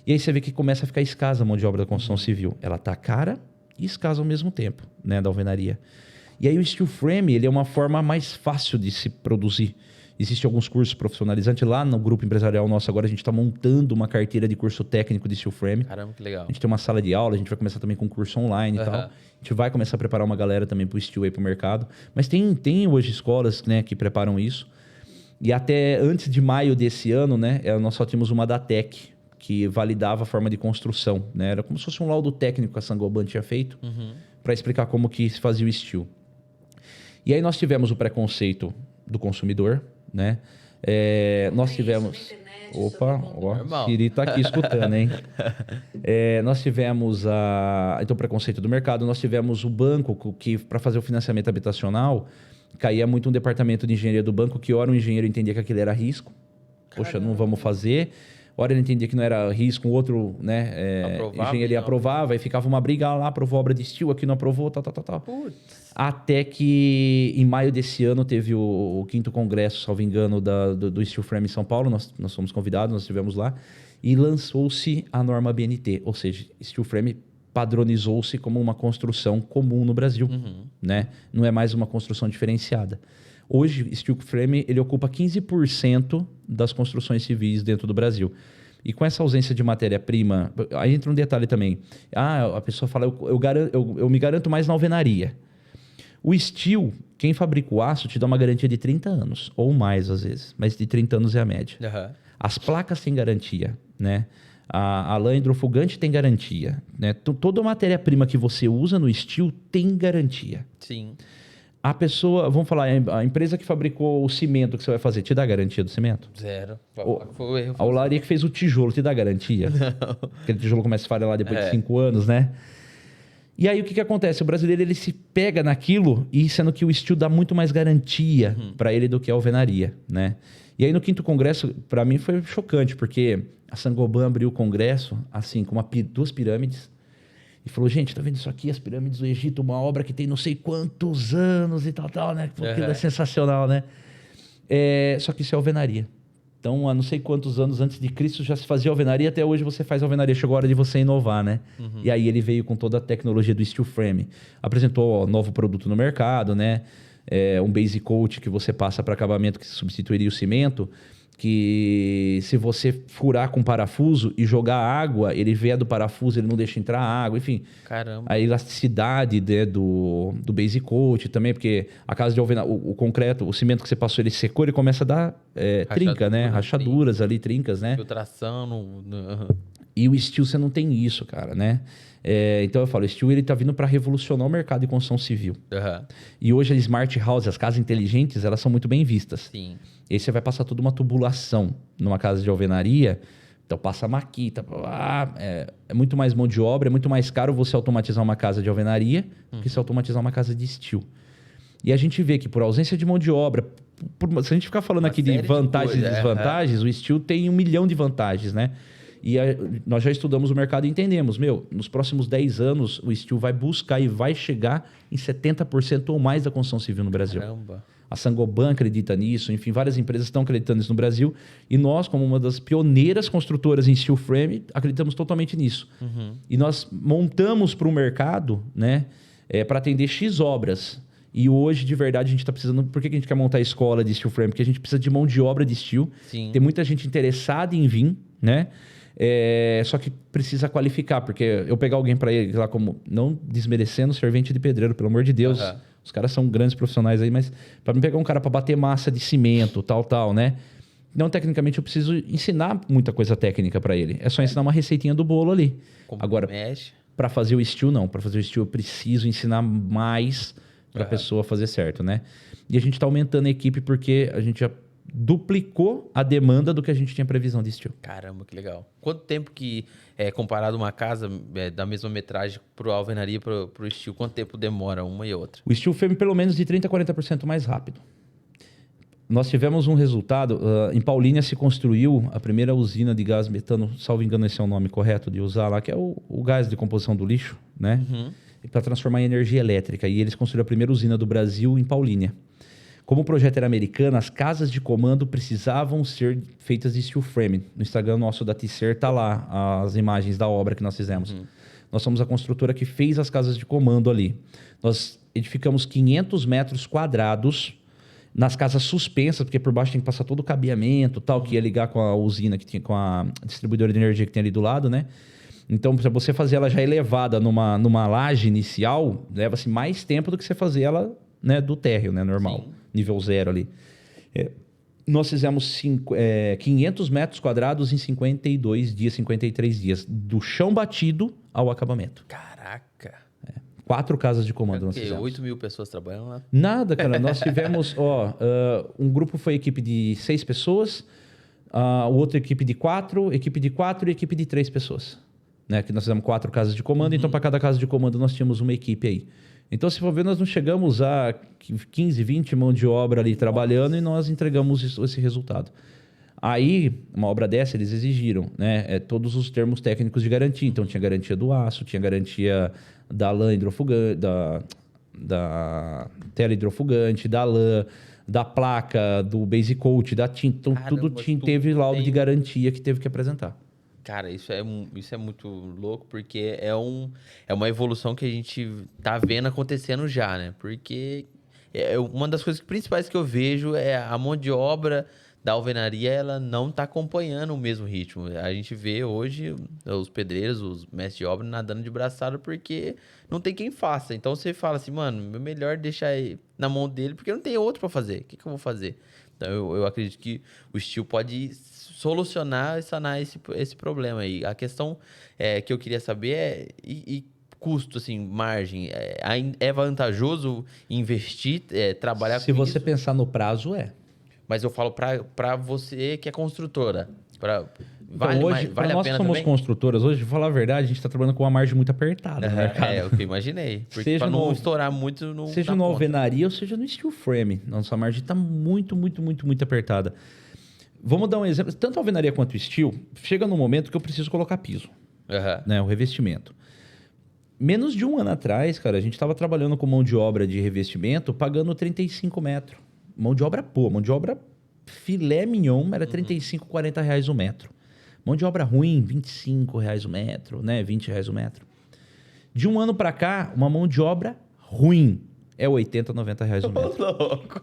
E aí você vê que começa a ficar escassa a mão de obra da construção civil. Ela tá cara e escassa ao mesmo tempo, né? Da alvenaria. E aí o steel frame, ele é uma forma mais fácil de se produzir. Existem alguns cursos profissionalizantes. Lá no grupo empresarial nosso agora, a gente está montando uma carteira de curso técnico de steel frame.
Caramba, que legal.
A gente tem uma sala de aula, a gente vai começar também com curso online e tal. A gente vai começar a preparar uma galera também para o steel aí para o mercado. Mas tem hoje escolas, né, que preparam isso. E até antes de maio desse ano, né, nós só tínhamos uma da Tec, que validava a forma de construção. Né? Era como se fosse um laudo técnico que a Saint-Gobain tinha feito para explicar como que se fazia o steel. E aí nós tivemos o preconceito do consumidor, né? Nós tivemos... Opa, ó, Siri tá aqui escutando, hein? Nós tivemos então, o preconceito do mercado. Nós tivemos o banco que, para fazer o financiamento habitacional, caía muito um departamento de engenharia do banco que, ora, o engenheiro entendia que aquilo era risco. Poxa, não vamos fazer. Ora, ele entendia que não era risco, o outro, né? Engenharia aprovava e ficava uma briga lá, aprovou a obra de steel, aqui não aprovou, tal.
Putz.
Até que em maio desse ano teve o 5º congresso, salvo engano, do Steel Frame em São Paulo. Nós fomos convidados, nós estivemos lá. E lançou-se a norma BNT, ou seja, Steel Frame padronizou-se como uma construção comum no Brasil. Né? Não é mais uma construção diferenciada. Hoje, Steel Frame ele ocupa 15% das construções civis dentro do Brasil. E com essa ausência de matéria-prima... Aí entra um detalhe também. A pessoa fala, eu me garanto mais na alvenaria. O steel, quem fabrica o aço, te dá uma garantia de 30 anos, ou mais às vezes, mas de 30 anos é a média. As placas têm garantia, né? A lã hidrofugante tem garantia, né? Toda matéria-prima que você usa no steel tem garantia.
Sim.
A pessoa, vamos falar, a empresa que fabricou o cimento que você vai fazer, te dá garantia do cimento?
Zero.
A olaria que fez o tijolo, te dá garantia? Não. Aquele tijolo começa a farelar depois de 5 anos, né? E aí o que que acontece? O brasileiro ele se pega naquilo e sendo que o steel dá muito mais garantia para ele do que a alvenaria, né? E aí no 5º congresso, para mim foi chocante, porque a Saint-Gobain abriu o congresso assim com 2 pirâmides e falou: gente, tá vendo isso aqui? As pirâmides do Egito, uma obra que tem não sei quantos anos e tal, né? Aquilo é sensacional, né? Só que isso é alvenaria. Então, há não sei quantos anos antes de Cristo já se fazia alvenaria, até hoje você faz alvenaria. Chegou a hora de você inovar, né? E aí ele veio com toda a tecnologia do steel frame. Apresentou novo produto no mercado, né? Um base coat que você passa para acabamento que substituiria o cimento, que se você furar com parafuso e jogar água, ele vê do parafuso, ele não deixa entrar água, enfim.
Caramba.
A elasticidade, né, do base coat também, porque a casa de alvenaria, o concreto, o cimento que você passou, ele secou, ele começa a dar trinca, né? Rachaduras ali, trincas, né?
Filtração.
E o steel você não tem isso, cara, né? Então eu falo, o steel ele tá vindo para revolucionar o mercado de construção civil. E hoje as smart houses, as casas inteligentes, elas são muito bem vistas.
Sim.
E aí você vai passar toda uma tubulação numa casa de alvenaria, então passa maquita, é muito mais mão de obra, é muito mais caro você automatizar uma casa de alvenaria que se automatizar uma casa de steel. E a gente vê que por ausência de mão de obra, se a gente ficar falando aqui de vantagens e desvantagens, o steel tem 1 milhão de vantagens, né? E nós já estudamos o mercado e entendemos, nos próximos 10 anos, o steel vai buscar e vai chegar em 70% ou mais da construção civil no Brasil.
Caramba.
A Saint-Gobain acredita nisso, enfim, várias empresas estão acreditando nisso no Brasil. E nós, como uma das pioneiras construtoras em steel frame, acreditamos totalmente nisso. E nós montamos para o mercado, né, para atender X obras. E hoje, de verdade, a gente está precisando... Por que a gente quer montar a escola de steel frame? Porque a gente precisa de mão de obra de steel.
Sim.
Tem muita gente interessada em vir, né? Só que precisa qualificar, porque eu pegar alguém para ir lá como... Não desmerecendo servente de pedreiro, pelo amor de Deus. Os caras são grandes profissionais aí, mas para me pegar um cara para bater massa de cimento, tal, né? Não, tecnicamente eu preciso ensinar muita coisa técnica para ele. É só ensinar uma receitinha do bolo ali.
Como
agora,
mexe?
para fazer o steel, não. Para fazer o steel eu preciso ensinar mais para a pessoa fazer certo, né? E a gente está aumentando a equipe porque a gente já duplicou a demanda do que a gente tinha previsão de steel.
Caramba, que legal. Quanto tempo que, comparado uma casa da mesma metragem para a alvenaria para o steel, quanto tempo demora uma e outra?
O steel frame pelo menos de 30% a 40% mais rápido. Nós tivemos um resultado, em Paulínia se construiu a primeira usina de gás metano, salvo engano esse é o nome correto de usar lá, que é o gás de composição do lixo, né? Para transformar em energia elétrica. E eles construíram a primeira usina do Brasil em Paulínia. Como o projeto era americano, as casas de comando precisavam ser feitas de steel frame. No Instagram nosso da Tisser tá lá as imagens da obra que nós fizemos. Nós somos a construtora que fez as casas de comando ali. Nós edificamos 500 metros quadrados nas casas suspensas, porque por baixo tem que passar todo o cabeamento, tal, que ia ligar com a usina, que tinha, com a distribuidora de energia que tem ali do lado, né? Então, para você fazer ela já elevada numa laje inicial, leva-se mais tempo do que você fazer ela, né, do térreo, né, normal. Sim. Nível 0 ali. Nós fizemos 500 metros quadrados em 52 dias, 53 dias. Do chão batido ao acabamento.
Caraca!
4 casas de comando nós fizemos.
8 mil pessoas trabalhando lá?
Nada, cara. Nós tivemos... um grupo foi equipe de 6 pessoas, outra equipe de 4 e equipe de 3 pessoas. Né? Que nós fizemos 4 casas de comando, então para cada casa de comando nós tínhamos uma equipe aí. Então, se for ver, nós não chegamos a 15, 20 mão de obra ali trabalhando e nós entregamos esse resultado. Aí, uma obra dessa, eles exigiram, né, todos os termos técnicos de garantia. Então, tinha garantia do aço, tinha garantia da lã hidrofugante, da tela hidrofugante, da lã, da placa, do base coat, da tinta. Então, tudo teve laudo de garantia que teve que apresentar.
Cara, isso é muito louco, porque é uma evolução que a gente tá vendo acontecendo já, né? Porque uma das coisas principais que eu vejo é a mão de obra da alvenaria, ela não tá acompanhando o mesmo ritmo. A gente vê hoje os pedreiros, os mestres de obra nadando de braçada porque não tem quem faça. Então você fala assim, mano, é melhor deixar na mão dele porque não tem outro para fazer. O que eu vou fazer? Então eu acredito que o steel pode solucionar e sanar esse problema aí. A questão que eu queria saber é custo, assim, margem. É vantajoso investir, trabalhar
Se
com
você
isso?
pensar no prazo,
Mas eu falo para você que é construtora. Vale,
então, hoje,
vale
para
a
nós que
pena
somos
também?
construtoras, hoje, pra falar a verdade, a gente está trabalhando com uma margem muito apertada no mercado.
É o que eu imaginei. Porque
Seja
pra não
no-
estourar muito
Seja
na
no
ponta.
alvenaria ou seja no steel frame. Nossa margem está muito apertada. Vamos dar um exemplo. Tanto a alvenaria quanto o steel, chega no momento que eu preciso colocar piso,
Aham.
né? O revestimento. Menos de um ano atrás, cara, a gente estava trabalhando com mão de obra de revestimento, pagando 35 metros. Mão de obra boa, mão de obra filé mignon, era 35, 40 reais o metro. Mão de obra ruim, 25 reais o metro, né? 20 reais o metro. De um ano para cá, uma mão de obra ruim é 80, 90 reais o
Ô,
metro.
louco.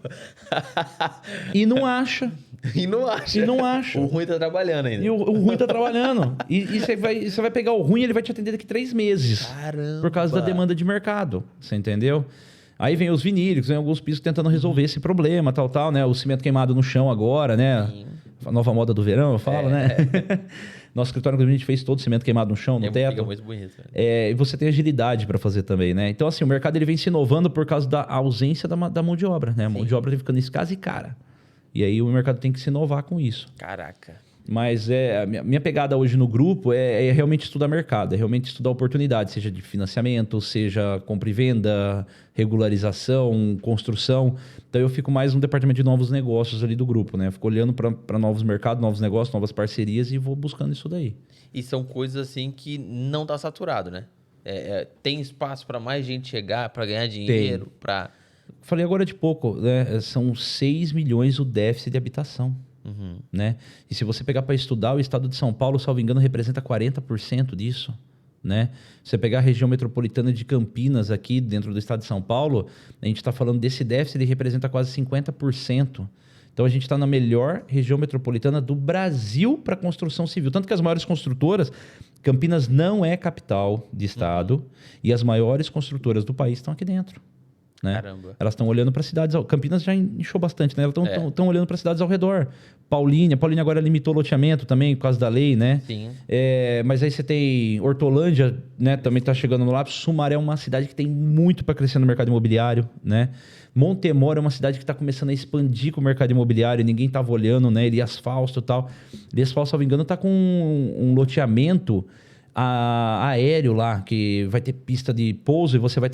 E não acha.
E não acha.
E não acha.
O ruim tá trabalhando ainda.
E o ruim tá trabalhando. E você vai pegar o ruim, ele vai te atender daqui 3 meses.
Caramba.
Por causa da demanda de mercado. Você entendeu? Aí vem os vinílicos, vem alguns pisos tentando resolver esse problema, tal, né? O cimento queimado no chão agora, né?
Sim.
A nova moda do verão, eu falo, né? Nosso escritório, inclusive, a gente fez todo o cimento queimado no chão, no
Fica
teto.
muito bonito. Velho.
E você tem agilidade para fazer também, né? Então, assim, o mercado ele vem se inovando por causa da ausência da mão de obra, né? A mão de obra tá ficando escassa e cara. E aí o mercado tem que se inovar com isso.
Caraca.
Mas a minha pegada hoje no grupo é realmente estudar mercado, é realmente estudar oportunidades, seja de financiamento, seja compra e venda, regularização, construção. Então eu fico mais no departamento de novos negócios ali do grupo, né? Eu fico olhando para novos mercados, novos negócios, novas parcerias e vou buscando isso daí.
E são coisas assim que não tá saturado, né? Tem espaço para mais gente chegar, para ganhar dinheiro, para...
Falei agora de pouco, né? São 6 milhões o déficit de habitação. Né? E se você pegar para estudar, o estado de São Paulo, salvo engano, representa 40% disso. Né? Se você pegar a região metropolitana de Campinas aqui dentro do estado de São Paulo, a gente está falando desse déficit, ele representa quase 50%. Então a gente está na melhor região metropolitana do Brasil para construção civil. Tanto que as maiores construtoras, Campinas não é capital de estado, e as maiores construtoras do país estão aqui dentro. Né?
Caramba.
Elas estão olhando para cidades... Campinas já inchou bastante, né? Elas estão olhando para cidades ao redor. Paulínia agora limitou o loteamento também, por causa da lei, né?
Sim.
Mas aí você tem Hortolândia, né? Também está chegando no lápis. Sumaré é uma cidade que tem muito para crescer no mercado imobiliário, né? Montemor é uma cidade que está começando a expandir com o mercado imobiliário, ninguém estava olhando, né? Elias Fausto e tal. Elias Fausto, se não me engano, está com um loteamento aéreo lá, que vai ter pista de pouso e você vai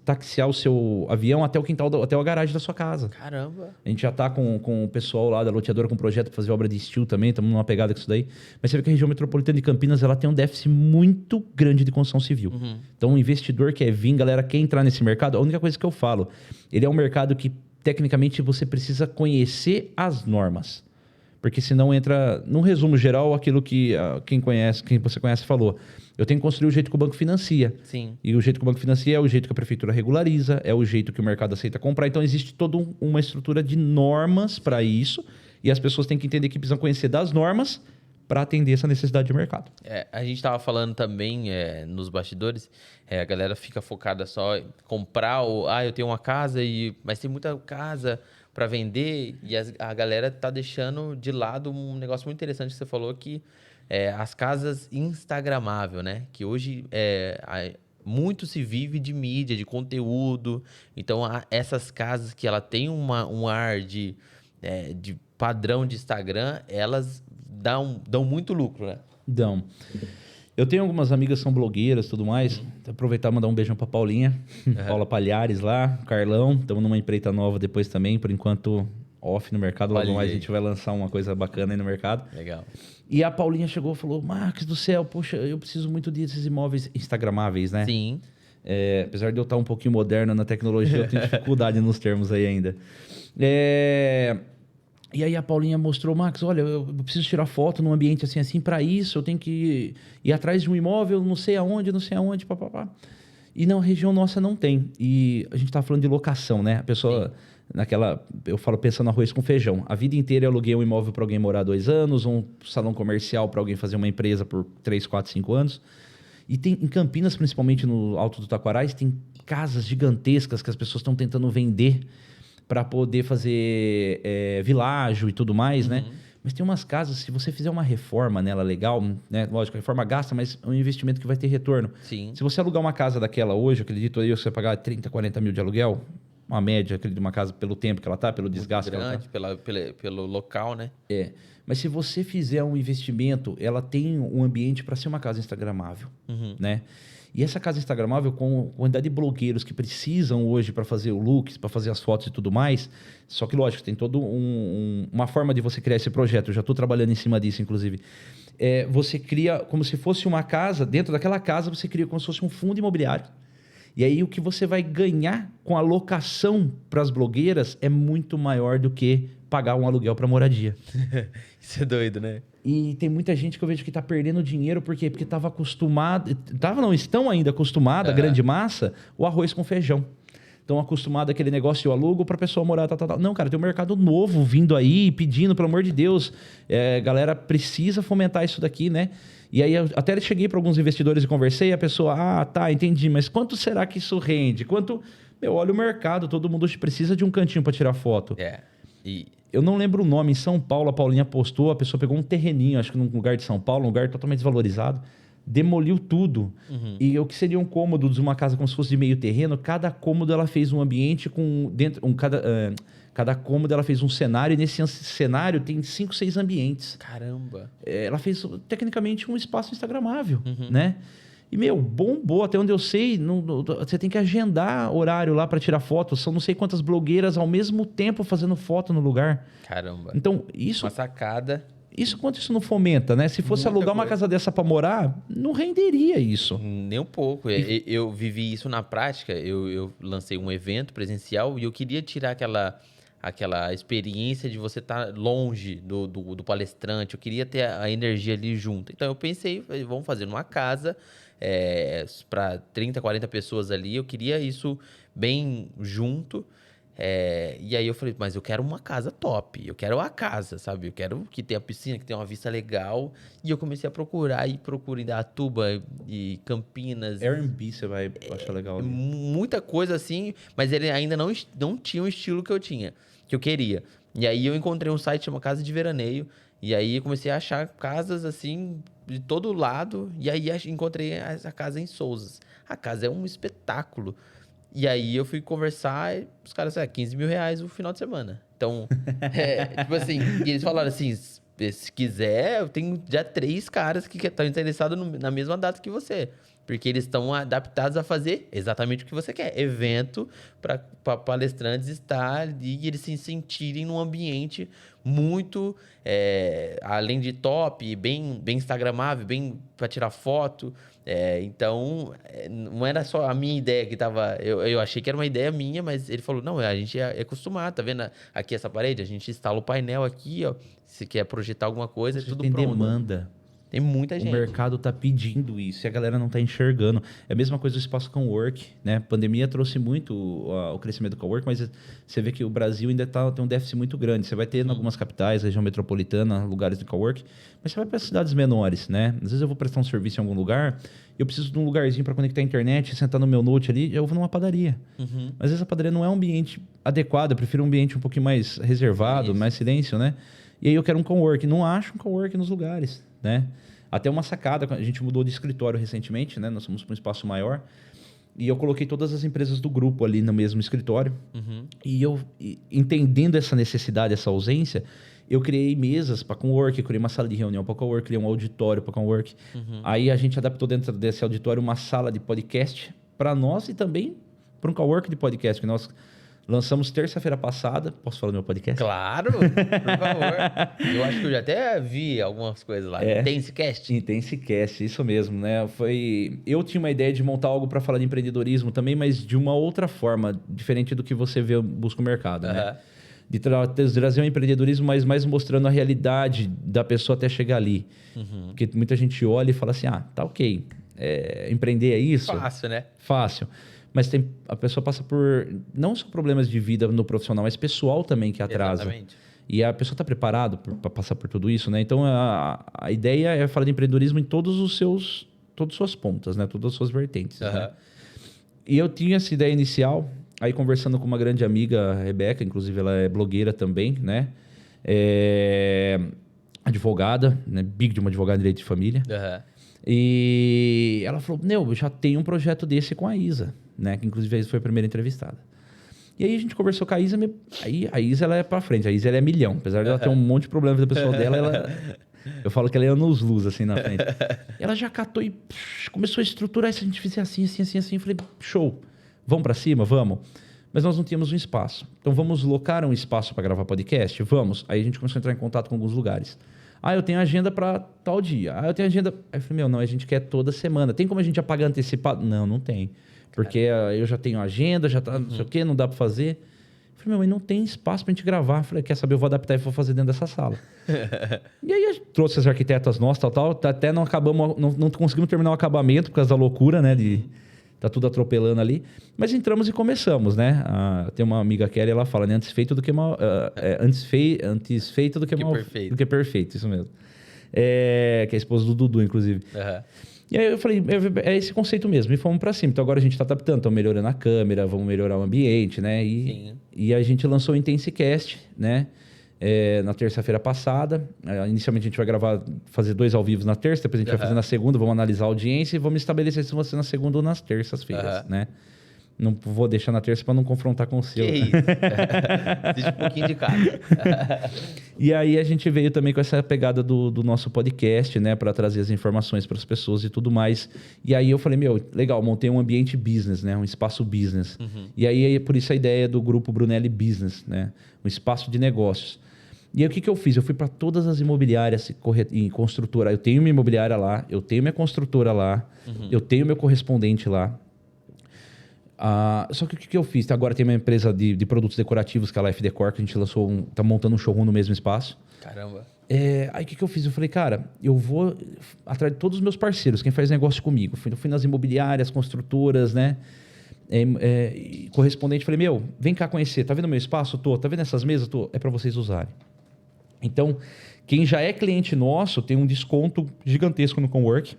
taxiar o seu avião até o quintal, até a garagem da sua casa.
Caramba.
A gente já tá com o pessoal lá da loteadora com projeto para fazer obra de steel também, estamos numa pegada com isso daí. Mas você vê que a região metropolitana de Campinas ela tem um déficit muito grande de construção civil. Então o investidor quer vir, galera, quer entrar nesse mercado, a única coisa que eu falo, ele é um mercado que tecnicamente você precisa conhecer as normas. Porque senão entra, num resumo geral, aquilo que quem você conhece falou. Eu tenho que construir o jeito que o banco financia.
Sim.
E o jeito que o banco financia é o jeito que a prefeitura regulariza, é o jeito que o mercado aceita comprar. Então existe toda uma estrutura de normas para isso. E as pessoas têm que entender que precisam conhecer das normas para atender essa necessidade de mercado.
A gente estava falando também nos bastidores, a galera fica focada só em comprar, eu tenho uma casa, mas tem muita casa para vender e a galera tá deixando de lado um negócio muito interessante que você falou, que as casas instagramável, né? Que hoje muito se vive de mídia, de conteúdo. Então, essas casas que ela tem um ar de padrão de Instagram, elas dão muito lucro, né?
Dão. Eu tenho algumas amigas que são blogueiras e tudo mais. Vou aproveitar e mandar um beijão pra Paulinha. Paula Palhares lá, Carlão. Estamos numa empreita nova depois também. Por enquanto, off no mercado. Logo mais a gente vai lançar uma coisa bacana aí no mercado.
Legal.
E a Paulinha chegou e falou, Marcos do céu, poxa, eu preciso muito desses imóveis instagramáveis, né?
Sim.
Apesar de eu estar um pouquinho moderno na tecnologia, eu tenho dificuldade nos termos aí ainda. E aí a Paulinha mostrou, Max, olha, eu preciso tirar foto num ambiente assim, para isso eu tenho que ir atrás de um imóvel, não sei aonde, papapá. E na região nossa não tem. E a gente tá falando de locação, né? A pessoa, eu falo pensando arroz com feijão. A vida inteira eu aluguei um imóvel para alguém morar 2 anos, um salão comercial para alguém fazer uma empresa por 3, 4, 5 anos. E tem em Campinas, principalmente no Alto do Taquarais, tem casas gigantescas que as pessoas estão tentando vender para poder fazer világio e tudo mais, né? Mas tem umas casas, se você fizer uma reforma nela legal, né? Lógico, a reforma gasta, mas é um investimento que vai ter retorno.
Sim.
Se você alugar uma casa daquela hoje, eu acredito aí, você vai pagar 30, 40 mil de aluguel, uma média de uma casa pelo tempo que ela tá, pelo desgaste que ela tá.
Grande, pelo local, né?
Mas se você fizer um investimento, ela tem um ambiente para ser uma casa instagramável, né? E essa casa instagramável, com a quantidade de blogueiros que precisam hoje para fazer o looks, para fazer as fotos e tudo mais, só que lógico, tem toda uma forma de você criar esse projeto. Eu já estou trabalhando em cima disso, inclusive. Você cria como se fosse uma casa, dentro daquela casa você cria como se fosse um fundo imobiliário. E aí o que você vai ganhar com a locação para as blogueiras é muito maior do que pagar um aluguel para moradia.
Isso é doido, né?
E tem muita gente que eu vejo que está perdendo dinheiro, por quê? Porque estava acostumado, estão ainda acostumados, a grande massa, o arroz com feijão. Estão acostumados àquele negócio, eu alugo para a pessoa morar, tal. Não, cara, tem um mercado novo vindo aí, pedindo, pelo amor de Deus, galera precisa fomentar isso daqui, né? E aí eu até cheguei para alguns investidores e conversei, a pessoa, tá, entendi, mas quanto será que isso rende? Olha o mercado, todo mundo precisa de um cantinho para tirar foto. Eu não lembro o nome, em São Paulo, a Paulinha postou, a pessoa pegou um terreninho, acho que num lugar de São Paulo, um lugar totalmente desvalorizado, demoliu tudo. E o que seria um cômodo de uma casa como se fosse de meio terreno, cada cômodo ela fez um ambiente com cada cômodo ela fez um cenário, e nesse cenário tem 5, 6 ambientes.
Caramba!
Ela fez, tecnicamente, um espaço instagramável, né? E, bombou, até onde eu sei, você tem que agendar horário lá para tirar foto. São não sei quantas blogueiras ao mesmo tempo fazendo foto no lugar.
Caramba!
Então, isso...
Uma sacada.
Quanto isso não fomenta, né? Se fosse alugar uma casa dessa para morar, não renderia isso.
Nem um pouco. Eu vivi isso na prática. Eu lancei um evento presencial e eu queria tirar aquela experiência de você estar longe do palestrante. Eu queria ter a energia ali junto. Então, eu pensei, vamos fazer numa casa para 30, 40 pessoas ali. Eu queria isso bem junto. E aí eu falei, mas eu quero uma casa top. Eu quero a casa, sabe? Eu quero que tenha piscina, que tenha uma vista legal. E eu comecei a procurar. E procuro em Datuba e Campinas.
Airbnb você vai achar legal ali.
Muita coisa assim, mas ele ainda não tinha o estilo que eu queria. E aí eu encontrei um site chamado Casa de Veraneio. E aí eu comecei a achar casas assim de todo lado. E aí encontrei a casa em Souzas. A casa é um espetáculo. E aí eu fui conversar e os caras, 15 mil reais o final de semana. Então, tipo assim, e eles falaram assim, se quiser, eu tenho já 3 caras que estão interessados na mesma data que você. Porque eles estão adaptados a fazer exatamente o que você quer. Evento para palestrantes estar ali e eles se sentirem num ambiente muito, além de top, bem instagramável, bem para tirar foto. Então, não era só a minha ideia que estava... Eu achei que era uma ideia minha, mas ele falou, não, a gente é acostumado, tá vendo aqui essa parede? A gente instala o painel aqui, ó. Se quer projetar alguma coisa, é tudo
tem
pronto.
Demanda.
Tem muita gente.
O mercado está pedindo isso e a galera não está enxergando. É a mesma coisa do espaço cowork, né? A pandemia trouxe muito o crescimento do cowork, mas você vê que o Brasil ainda tem um déficit muito grande. Você vai ter em algumas capitais, região metropolitana, lugares de cowork, mas você vai para cidades menores, né? Às vezes eu vou prestar um serviço em algum lugar, eu preciso de um lugarzinho para conectar a internet, sentar no meu note ali, eu vou numa padaria. Mas às vezes a padaria não é um ambiente adequado, eu prefiro um ambiente um pouquinho mais reservado, mais silêncio, né? E aí eu quero um cowork. Não acho um cowork nos lugares, né? Até uma sacada, a gente mudou de escritório recentemente, né? Nós fomos para um espaço maior. E eu coloquei todas as empresas do grupo ali no mesmo escritório. E eu, entendendo essa necessidade, essa ausência, eu criei mesas para cowork, eu criei uma sala de reunião para cowork, criei um auditório para cowork. Aí a gente adaptou dentro desse auditório uma sala de podcast para nós e também para um cowork de podcast, que nós lançamos terça-feira passada. Posso falar do meu podcast?
Claro, por favor. Eu acho que eu já até vi algumas coisas lá. Intensecast?
Intensecast, isso mesmo, né? Eu tinha uma ideia de montar algo para falar de empreendedorismo também, mas de uma outra forma, diferente do que você busca o mercado, né? De trazer um empreendedorismo, mas mais mostrando a realidade da pessoa até chegar ali. Porque muita gente olha e fala assim, tá ok, empreender é isso?
Fácil, né?
Fácil. Mas a pessoa passa por não só problemas de vida no profissional, mas pessoal também que atrasa.
Exatamente.
E a pessoa está preparada para passar por tudo isso, né? Então, a ideia é falar de empreendedorismo em todas as suas pontas, né? Todas as suas vertentes. Né? E eu tinha essa ideia inicial, aí conversando com uma grande amiga, a Rebeca, inclusive ela é blogueira também, né? Advogada, né? Big de uma advogada de direito de família. E ela falou, eu já tenho um projeto desse com a Isa, né? Que inclusive a Isa foi a primeira entrevistada. E aí a gente conversou com a Isa, aí a Isa ela é pra frente, a Isa ela é milhão. Apesar de ela ter um monte de problemas da pessoa dela, eu falo que ela é anos-luz, assim, na frente. Ela já catou e começou a estruturar, se a gente fizer assim, assim, assim, assim. Eu falei, show, vamos pra cima? Vamos. Mas nós não tínhamos um espaço. Então vamos locar um espaço para gravar podcast? Vamos. Aí a gente começou a entrar em contato com alguns lugares. Ah, eu tenho agenda para tal dia. Ah, eu tenho agenda... Aí eu falei, não, a gente quer toda semana. Tem como a gente apagar antecipado? Não, não tem. Porque eu já tenho agenda, já tá, não sei o quê, não dá para fazer. Eu falei, mas não tem espaço pra gente gravar. Eu falei, quer saber, eu vou adaptar e vou fazer dentro dessa sala. E aí a gente trouxe as arquitetas nossas, tal, até não acabamos, não conseguimos terminar o acabamento por causa da loucura, né, tá tudo atropelando ali. Mas entramos e começamos, né? Tem uma amiga Kelly, ela fala, né? Antes feito do que mal... antes feito do que mal...
Perfeito.
Do que perfeito, isso mesmo. Que é a esposa do Dudu, inclusive. E aí eu falei, é esse conceito mesmo. E fomos pra cima. Então agora a gente tá adaptando, estamos melhorando a câmera, vamos melhorar o ambiente, né? E a gente lançou o IntenseCast, né? Na terça-feira passada. Inicialmente a gente vai fazer 2 ao vivo na terça, depois a gente vai fazer na segunda, vamos analisar a audiência e vamos estabelecer se vai ser na segunda ou nas terças-feiras, né? Não vou deixar na terça para não confrontar com o seu.
Que isso? Deixa um pouquinho de cada.
E aí a gente veio também com essa pegada do nosso podcast, né? Para trazer as informações para as pessoas e tudo mais. E aí eu falei, legal, montei um ambiente business, né? Um espaço business. E aí por isso a ideia do grupo Brunelli Business, né? Um espaço de negócios. E aí o que eu fiz? Eu fui para todas as imobiliárias em construtora. Eu tenho minha imobiliária lá, eu tenho minha construtora lá, eu tenho meu correspondente lá. Só que o que eu fiz? Agora tem uma empresa de produtos decorativos, que é a Life Decor, que a gente lançou, tá montando um showroom no mesmo espaço.
Caramba.
Aí o que eu fiz? Eu falei, cara, eu vou atrás de todos os meus parceiros, quem faz negócio comigo. Eu fui nas imobiliárias, construtoras, né? Correspondente, falei, vem cá conhecer, tá vendo meu espaço? Tô. Tá vendo essas mesas? Tô. É para vocês usarem. Então, quem já é cliente nosso tem um desconto gigantesco no Cowork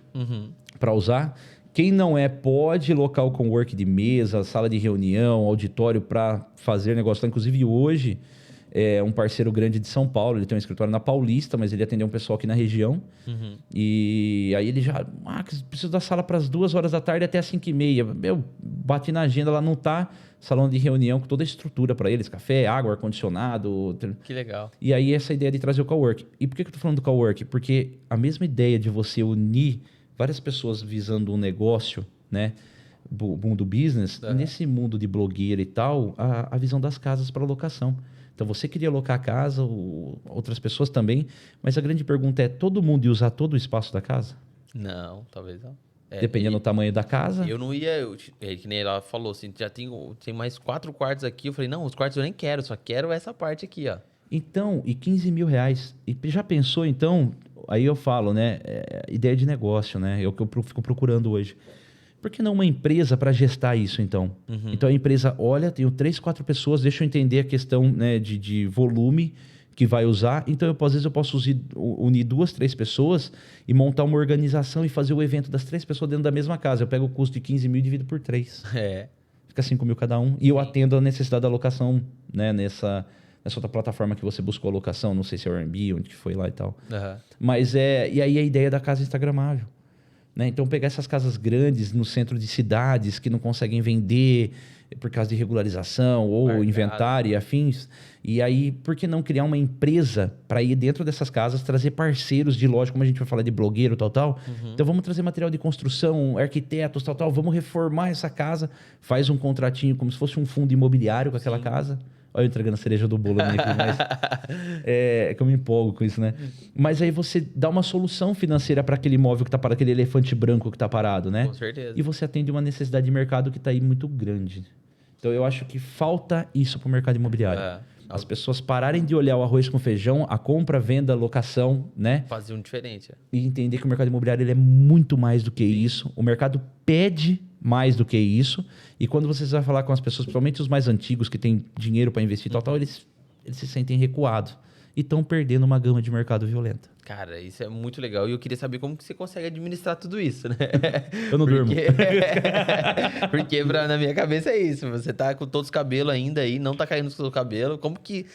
para usar. Quem não pode local cowork de mesa, sala de reunião, auditório para fazer negócio lá. Inclusive hoje, um parceiro grande de São Paulo, ele tem um escritório na Paulista, mas ele atendeu um pessoal aqui na região. E aí ele já, preciso da sala para as 2h da tarde até as 5h30. Bati na agenda, lá não tá, salão de reunião com toda a estrutura para eles, café, água, ar-condicionado.
Que legal.
E aí essa ideia de trazer o cowork. E por que eu tô falando do cowork? Porque a mesma ideia de você unir várias pessoas visando um negócio, né? Mundo business, nesse mundo de blogueira e tal, a visão das casas para locação. Então, você queria alocar a casa, outras pessoas também, mas a grande pergunta é, todo mundo ia usar todo o espaço da casa?
Não, talvez não.
Dependendo do tamanho da casa.
Eu não ia... que nem ela falou assim, já tem mais 4 quartos aqui. Eu falei, não, os quartos eu nem quero, só quero essa parte aqui, ó.
Então, e R$15 mil. E já pensou, então... Aí eu falo, né? Ideia de negócio, né? É o que eu fico procurando hoje. Por que não uma empresa para gestar isso, então? Então a empresa olha, tenho 3, 4 pessoas, deixa eu entender a questão, né, de volume que vai usar. Então, às vezes eu posso unir 2, 3 pessoas e montar uma organização e fazer o evento das 3 pessoas dentro da mesma casa. Eu pego o custo de 15 mil e divido por 3. Fica 5 mil cada um. E eu atendo a necessidade da alocação, né, nessa outra plataforma que você buscou a locação, não sei se é o Airbnb, onde que foi lá e tal. Mas e aí a ideia da casa instagramável. Né? Então, pegar essas casas grandes no centro de cidades que não conseguem vender por causa de regularização ou inventário e afins. E aí, por que não criar uma empresa para ir dentro dessas casas, trazer parceiros de loja, como a gente vai falar de blogueiro, tal. Então, vamos trazer material de construção, arquitetos, tal. Vamos reformar essa casa, faz um contratinho como se fosse um fundo imobiliário com aquela casa. Olha eu entregando a cereja do bolo aqui, mas que eu me empolgo com isso, né? Mas aí você dá uma solução financeira para aquele imóvel que está parado, aquele elefante branco que está parado, né?
Com certeza.
E você atende uma necessidade de mercado que está aí muito grande. Então eu acho que falta isso para o mercado imobiliário. As pessoas pararem de olhar o arroz com feijão, a compra, venda, locação, né?
Fazer um diferente.
E entender que o mercado imobiliário ele é muito mais do que isso. O mercado pede mais do que isso. E quando você vai falar com as pessoas, principalmente os mais antigos que têm dinheiro para investir e tal, eles se sentem recuados. E estão perdendo uma gama de mercado violenta.
Cara, isso é muito legal. E eu queria saber como que você consegue administrar tudo isso, né?
Eu não durmo.
Porque na minha cabeça é isso. Você tá com todos os cabelos ainda aí, não tá caindo no seu cabelo. Como que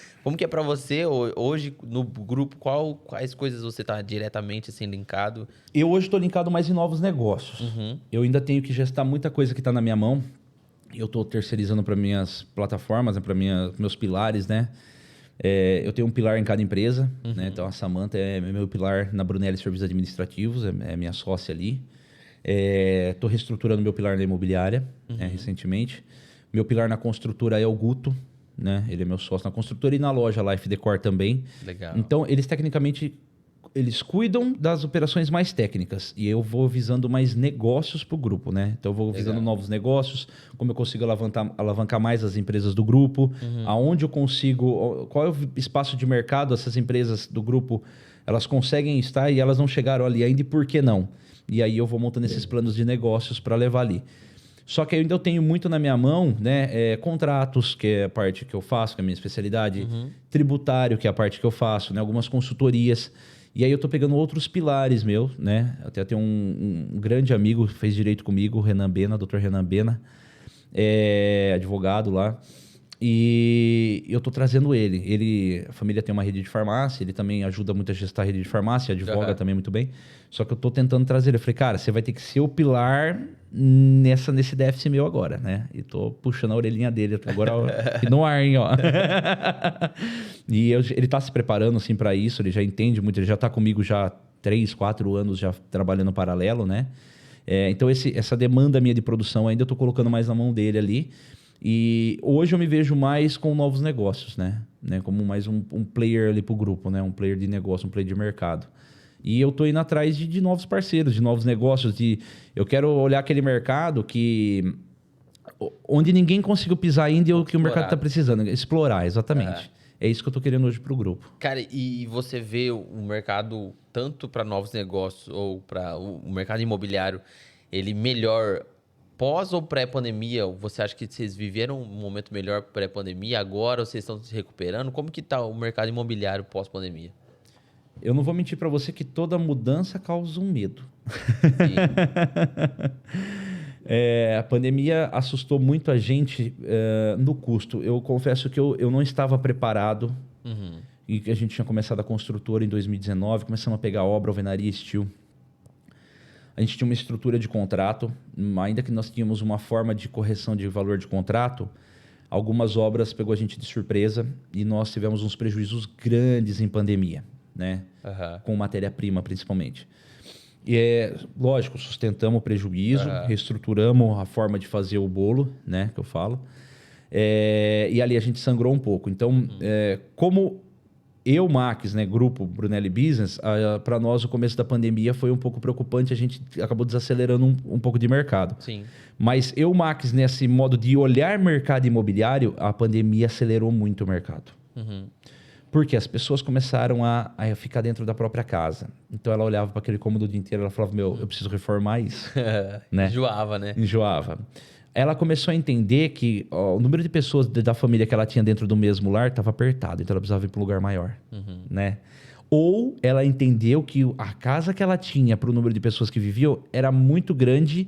é pra você hoje no grupo? Quais coisas você tá diretamente assim linkado?
Eu hoje estou linkado mais em novos negócios. Eu ainda tenho que gestar muita coisa que está na minha mão. eu estou terceirizando para minhas plataformas, né, para meus pilares, né? Eu tenho um pilar em cada empresa, né? Então a Samantha é meu pilar na Brunelli Serviços Administrativos, é minha sócia ali. Estou reestruturando meu pilar na imobiliária, né, recentemente. Meu pilar na construtora é o Guto, né? Ele é meu sócio na construtora e na loja Life Decor também.
Legal.
Então, eles tecnicamente eles cuidam das operações mais técnicas e eu vou visando mais negócios para o grupo, né? Então, eu vou visando novos negócios, como eu consigo alavancar mais as empresas do grupo, aonde eu consigo, qual é o espaço de mercado essas empresas do grupo, elas conseguem estar e elas não chegaram ali ainda e por que não? E aí eu vou montando esses planos de negócios para levar ali. Só que ainda eu tenho muito na minha mão, né? Contratos, que é a parte que eu faço, que é a minha especialidade, tributário, que é a parte que eu faço, né? Algumas consultorias. E aí eu tô pegando outros pilares meus, né? Até tenho um grande amigo que fez direito comigo, o Renan Bena, Dr. Renan Bena, advogado lá. E eu tô trazendo ele. A família tem uma rede de farmácia, ele também ajuda muito a gestar a rede de farmácia, advoga também muito bem. Só que eu tô tentando trazer ele. Eu falei, cara, você vai ter que ser o pilar nesse déficit meu agora, né? E tô puxando a orelhinha dele agora no ar, hein, ó. E ele tá se preparando, assim, para isso, ele já entende muito, ele já tá comigo já há 3, 4 anos já trabalhando paralelo, né? Então, essa demanda minha de produção ainda eu tô colocando mais na mão dele ali. E hoje eu me vejo mais com novos negócios, né? Como mais um player ali pro grupo, né? Um player de negócio, um player de mercado. E eu tô indo atrás de novos parceiros, de novos negócios. Eu quero olhar aquele mercado onde ninguém conseguiu pisar ainda e o que o mercado tá precisando. Explorar, exatamente. É isso que eu tô querendo hoje pro grupo.
Cara, e você vê o mercado, tanto para novos negócios ou para o mercado imobiliário, ele melhor pós ou pré-pandemia? Você acha que vocês viveram um momento melhor pré-pandemia? Agora vocês estão se recuperando? Como que tá o mercado imobiliário pós-pandemia?
Eu não vou mentir para você que toda mudança causa um medo. A pandemia assustou muito a gente no custo. Eu confesso que eu não estava preparado. E que a gente tinha começado a construtora em 2019, começamos a pegar obra, alvenaria, steel. A gente tinha uma estrutura de contrato, ainda que nós tínhamos uma forma de correção de valor de contrato, algumas obras pegou a gente de surpresa e nós tivemos uns prejuízos grandes em pandemia, né? Com matéria-prima, principalmente. E lógico, sustentamos o prejuízo, reestruturamos a forma de fazer o bolo, né? Que eu falo. E ali a gente sangrou um pouco. Então, como Max, né, grupo Brunelli Business, para nós o começo da pandemia foi um pouco preocupante, a gente acabou desacelerando um pouco de mercado.
Sim.
Mas Max, nesse modo de olhar mercado imobiliário, a pandemia acelerou muito o mercado. Porque as pessoas começaram a ficar dentro da própria casa. Então ela olhava para aquele cômodo o dia inteiro, ela falava, eu preciso reformar isso. Né?
Enjoava, né?
Enjoava. Ela começou a entender que o número de pessoas da família que ela tinha dentro do mesmo lar estava apertado, então ela precisava ir para um lugar maior, né? Ou ela entendeu que a casa que ela tinha para o número de pessoas que viviam era muito grande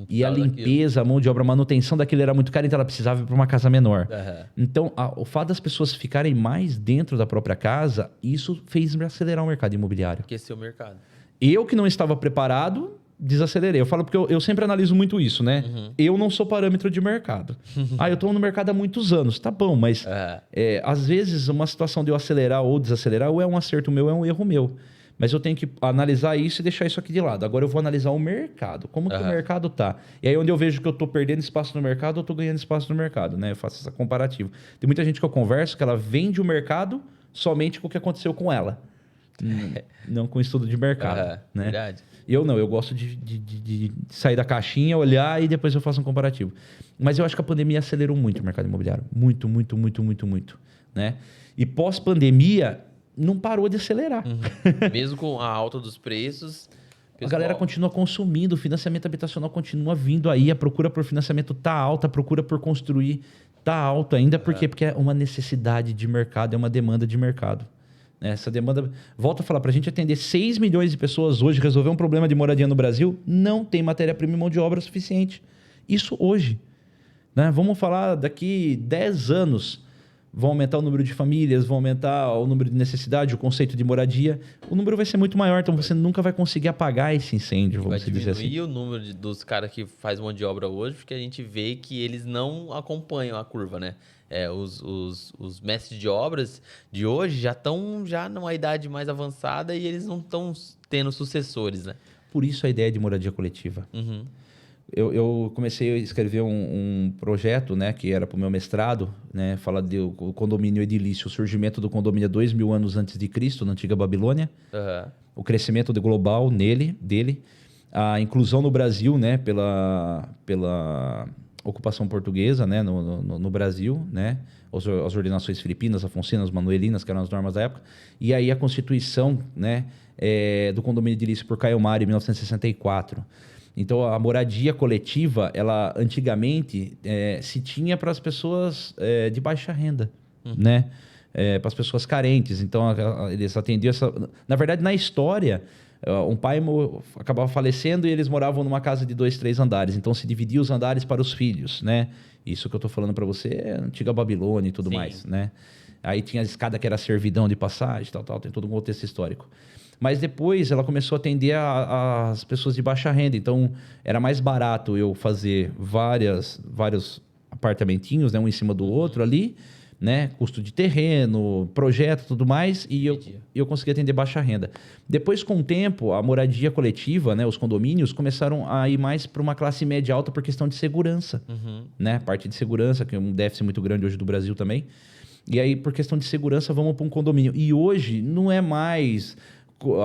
e a limpeza, a mão de obra, a manutenção daquilo era muito cara, então ela precisava ir para uma casa menor. Então, o fato das pessoas ficarem mais dentro da própria casa, isso fez acelerar o mercado imobiliário.
Aqueceu o mercado.
Eu que não estava preparado, desacelerei. Eu falo porque eu sempre analiso muito isso, né? Eu não sou parâmetro de mercado. Eu estou no mercado há muitos anos. Tá bom, mas às vezes uma situação de eu acelerar ou desacelerar ou é um acerto meu, é um erro meu. Mas eu tenho que analisar isso e deixar isso aqui de lado. Agora eu vou analisar o mercado. Como que o mercado tá? E aí onde eu vejo que eu estou perdendo espaço no mercado, eu estou ganhando espaço no mercado, né? Eu faço essa comparativa. Tem muita gente que eu converso que ela vende o mercado somente com o que aconteceu com ela. Não com estudo de mercado, né?
Verdade.
Eu não, eu gosto de sair da caixinha, olhar e depois eu faço um comparativo. Mas eu acho que a pandemia acelerou muito o mercado imobiliário. Muito, muito, muito, muito, muito. Né? E pós-pandemia, não parou de acelerar.
Mesmo com a alta dos preços...
A galera continua consumindo, o financiamento habitacional continua vindo aí, a procura por financiamento tá alta, a procura por construir tá alta ainda. Por quê? Porque é uma necessidade de mercado, é uma demanda de mercado. Essa demanda, volto a falar, para a gente atender 6 milhões de pessoas hoje, resolver um problema de moradia no Brasil, não tem matéria-prima e mão de obra suficiente. Isso hoje. Né? Vamos falar daqui 10 anos, vão aumentar o número de famílias, vão aumentar o número de necessidade, o conceito de moradia. O número vai ser muito maior, então você nunca vai conseguir apagar esse incêndio,
Vai
vamos dizer assim.
diminuir o número dos caras que faz mão de obra hoje, porque a gente vê que eles não acompanham a curva, né? Os mestres de obras de hoje já estão numa idade mais avançada e eles não estão tendo sucessores, né?
Por isso a ideia de moradia coletiva.
Uhum.
Eu comecei a escrever um projeto, né, que era para o meu mestrado, né, fala do condomínio edilício, o surgimento do condomínio 2000 anos antes de Cristo, na antiga Babilônia, o crescimento global dele, a inclusão no Brasil, né, pela ocupação portuguesa, né, no Brasil, né, as ordenações filipinas, afonsinas, manuelinas, que eram as normas da época, e aí a constituição, né, do condomínio edilício por Caio Mário, em 1964. Então, a moradia coletiva, ela antigamente se tinha para as pessoas de baixa renda, né? Para as pessoas carentes. Então, eles atendiam essa... Na verdade, na história, um pai acabava falecendo e eles moravam numa casa de 2, 3 andares. Então, se dividia os andares para os filhos, né? Isso que eu estou falando para você é a antiga Babilônia e tudo mais, né? Aí tinha a escada que era servidão de passagem, tal, tem todo um contexto histórico. Mas depois ela começou a atender as pessoas de baixa renda. Então, era mais barato eu fazer vários apartamentinhos, né, um em cima do outro ali, né? Custo de terreno, projeto, tudo mais. E eu consegui atender baixa renda. Depois, com o tempo, a moradia coletiva, né, os condomínios, começaram a ir mais para uma classe média alta por questão de segurança. Né? Parte de segurança, que é um déficit muito grande hoje do Brasil também. E aí, por questão de segurança, vamos para um condomínio. E hoje, não é mais...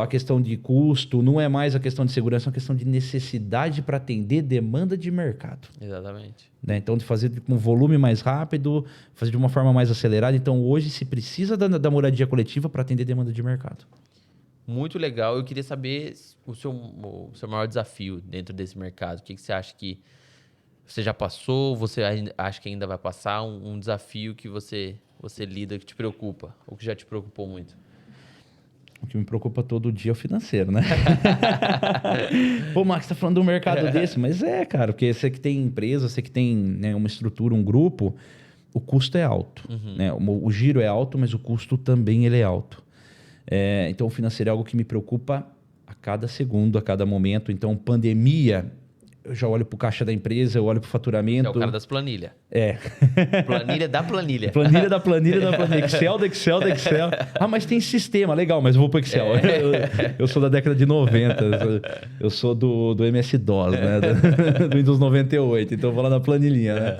a questão de custo, não é mais a questão de segurança, é uma questão de necessidade para atender demanda de mercado.
Exatamente.
Né? Então, de fazer com um volume mais rápido, fazer de uma forma mais acelerada. Então, hoje se precisa da moradia coletiva para atender demanda de mercado.
Muito legal. Eu queria saber o seu maior desafio dentro desse mercado. O que você acha que você já passou, você acha que ainda vai passar? Um desafio que você lida, que te preocupa, ou que já te preocupou muito?
O que me preocupa todo dia é o financeiro, né? Pô, Max, tá falando de um mercado desse? Mas cara, porque você que tem empresa, você que tem, né, uma estrutura, um grupo, o custo é alto. Né? O giro é alto, mas o custo também ele é alto. Então, o financeiro é algo que me preocupa a cada segundo, a cada momento. Então, pandemia, eu já olho pro caixa da empresa, eu olho pro faturamento.
Você é o cara das planilhas. Planilha da planilha.
Planilha da planilha da planilha. Excel do Excel do Excel. Ah, mas tem sistema. Legal, mas eu vou pro Excel. Eu sou da década de 90. Eu sou do MS-DOS, né? Do Windows 98. Então eu vou lá na planilhinha, né?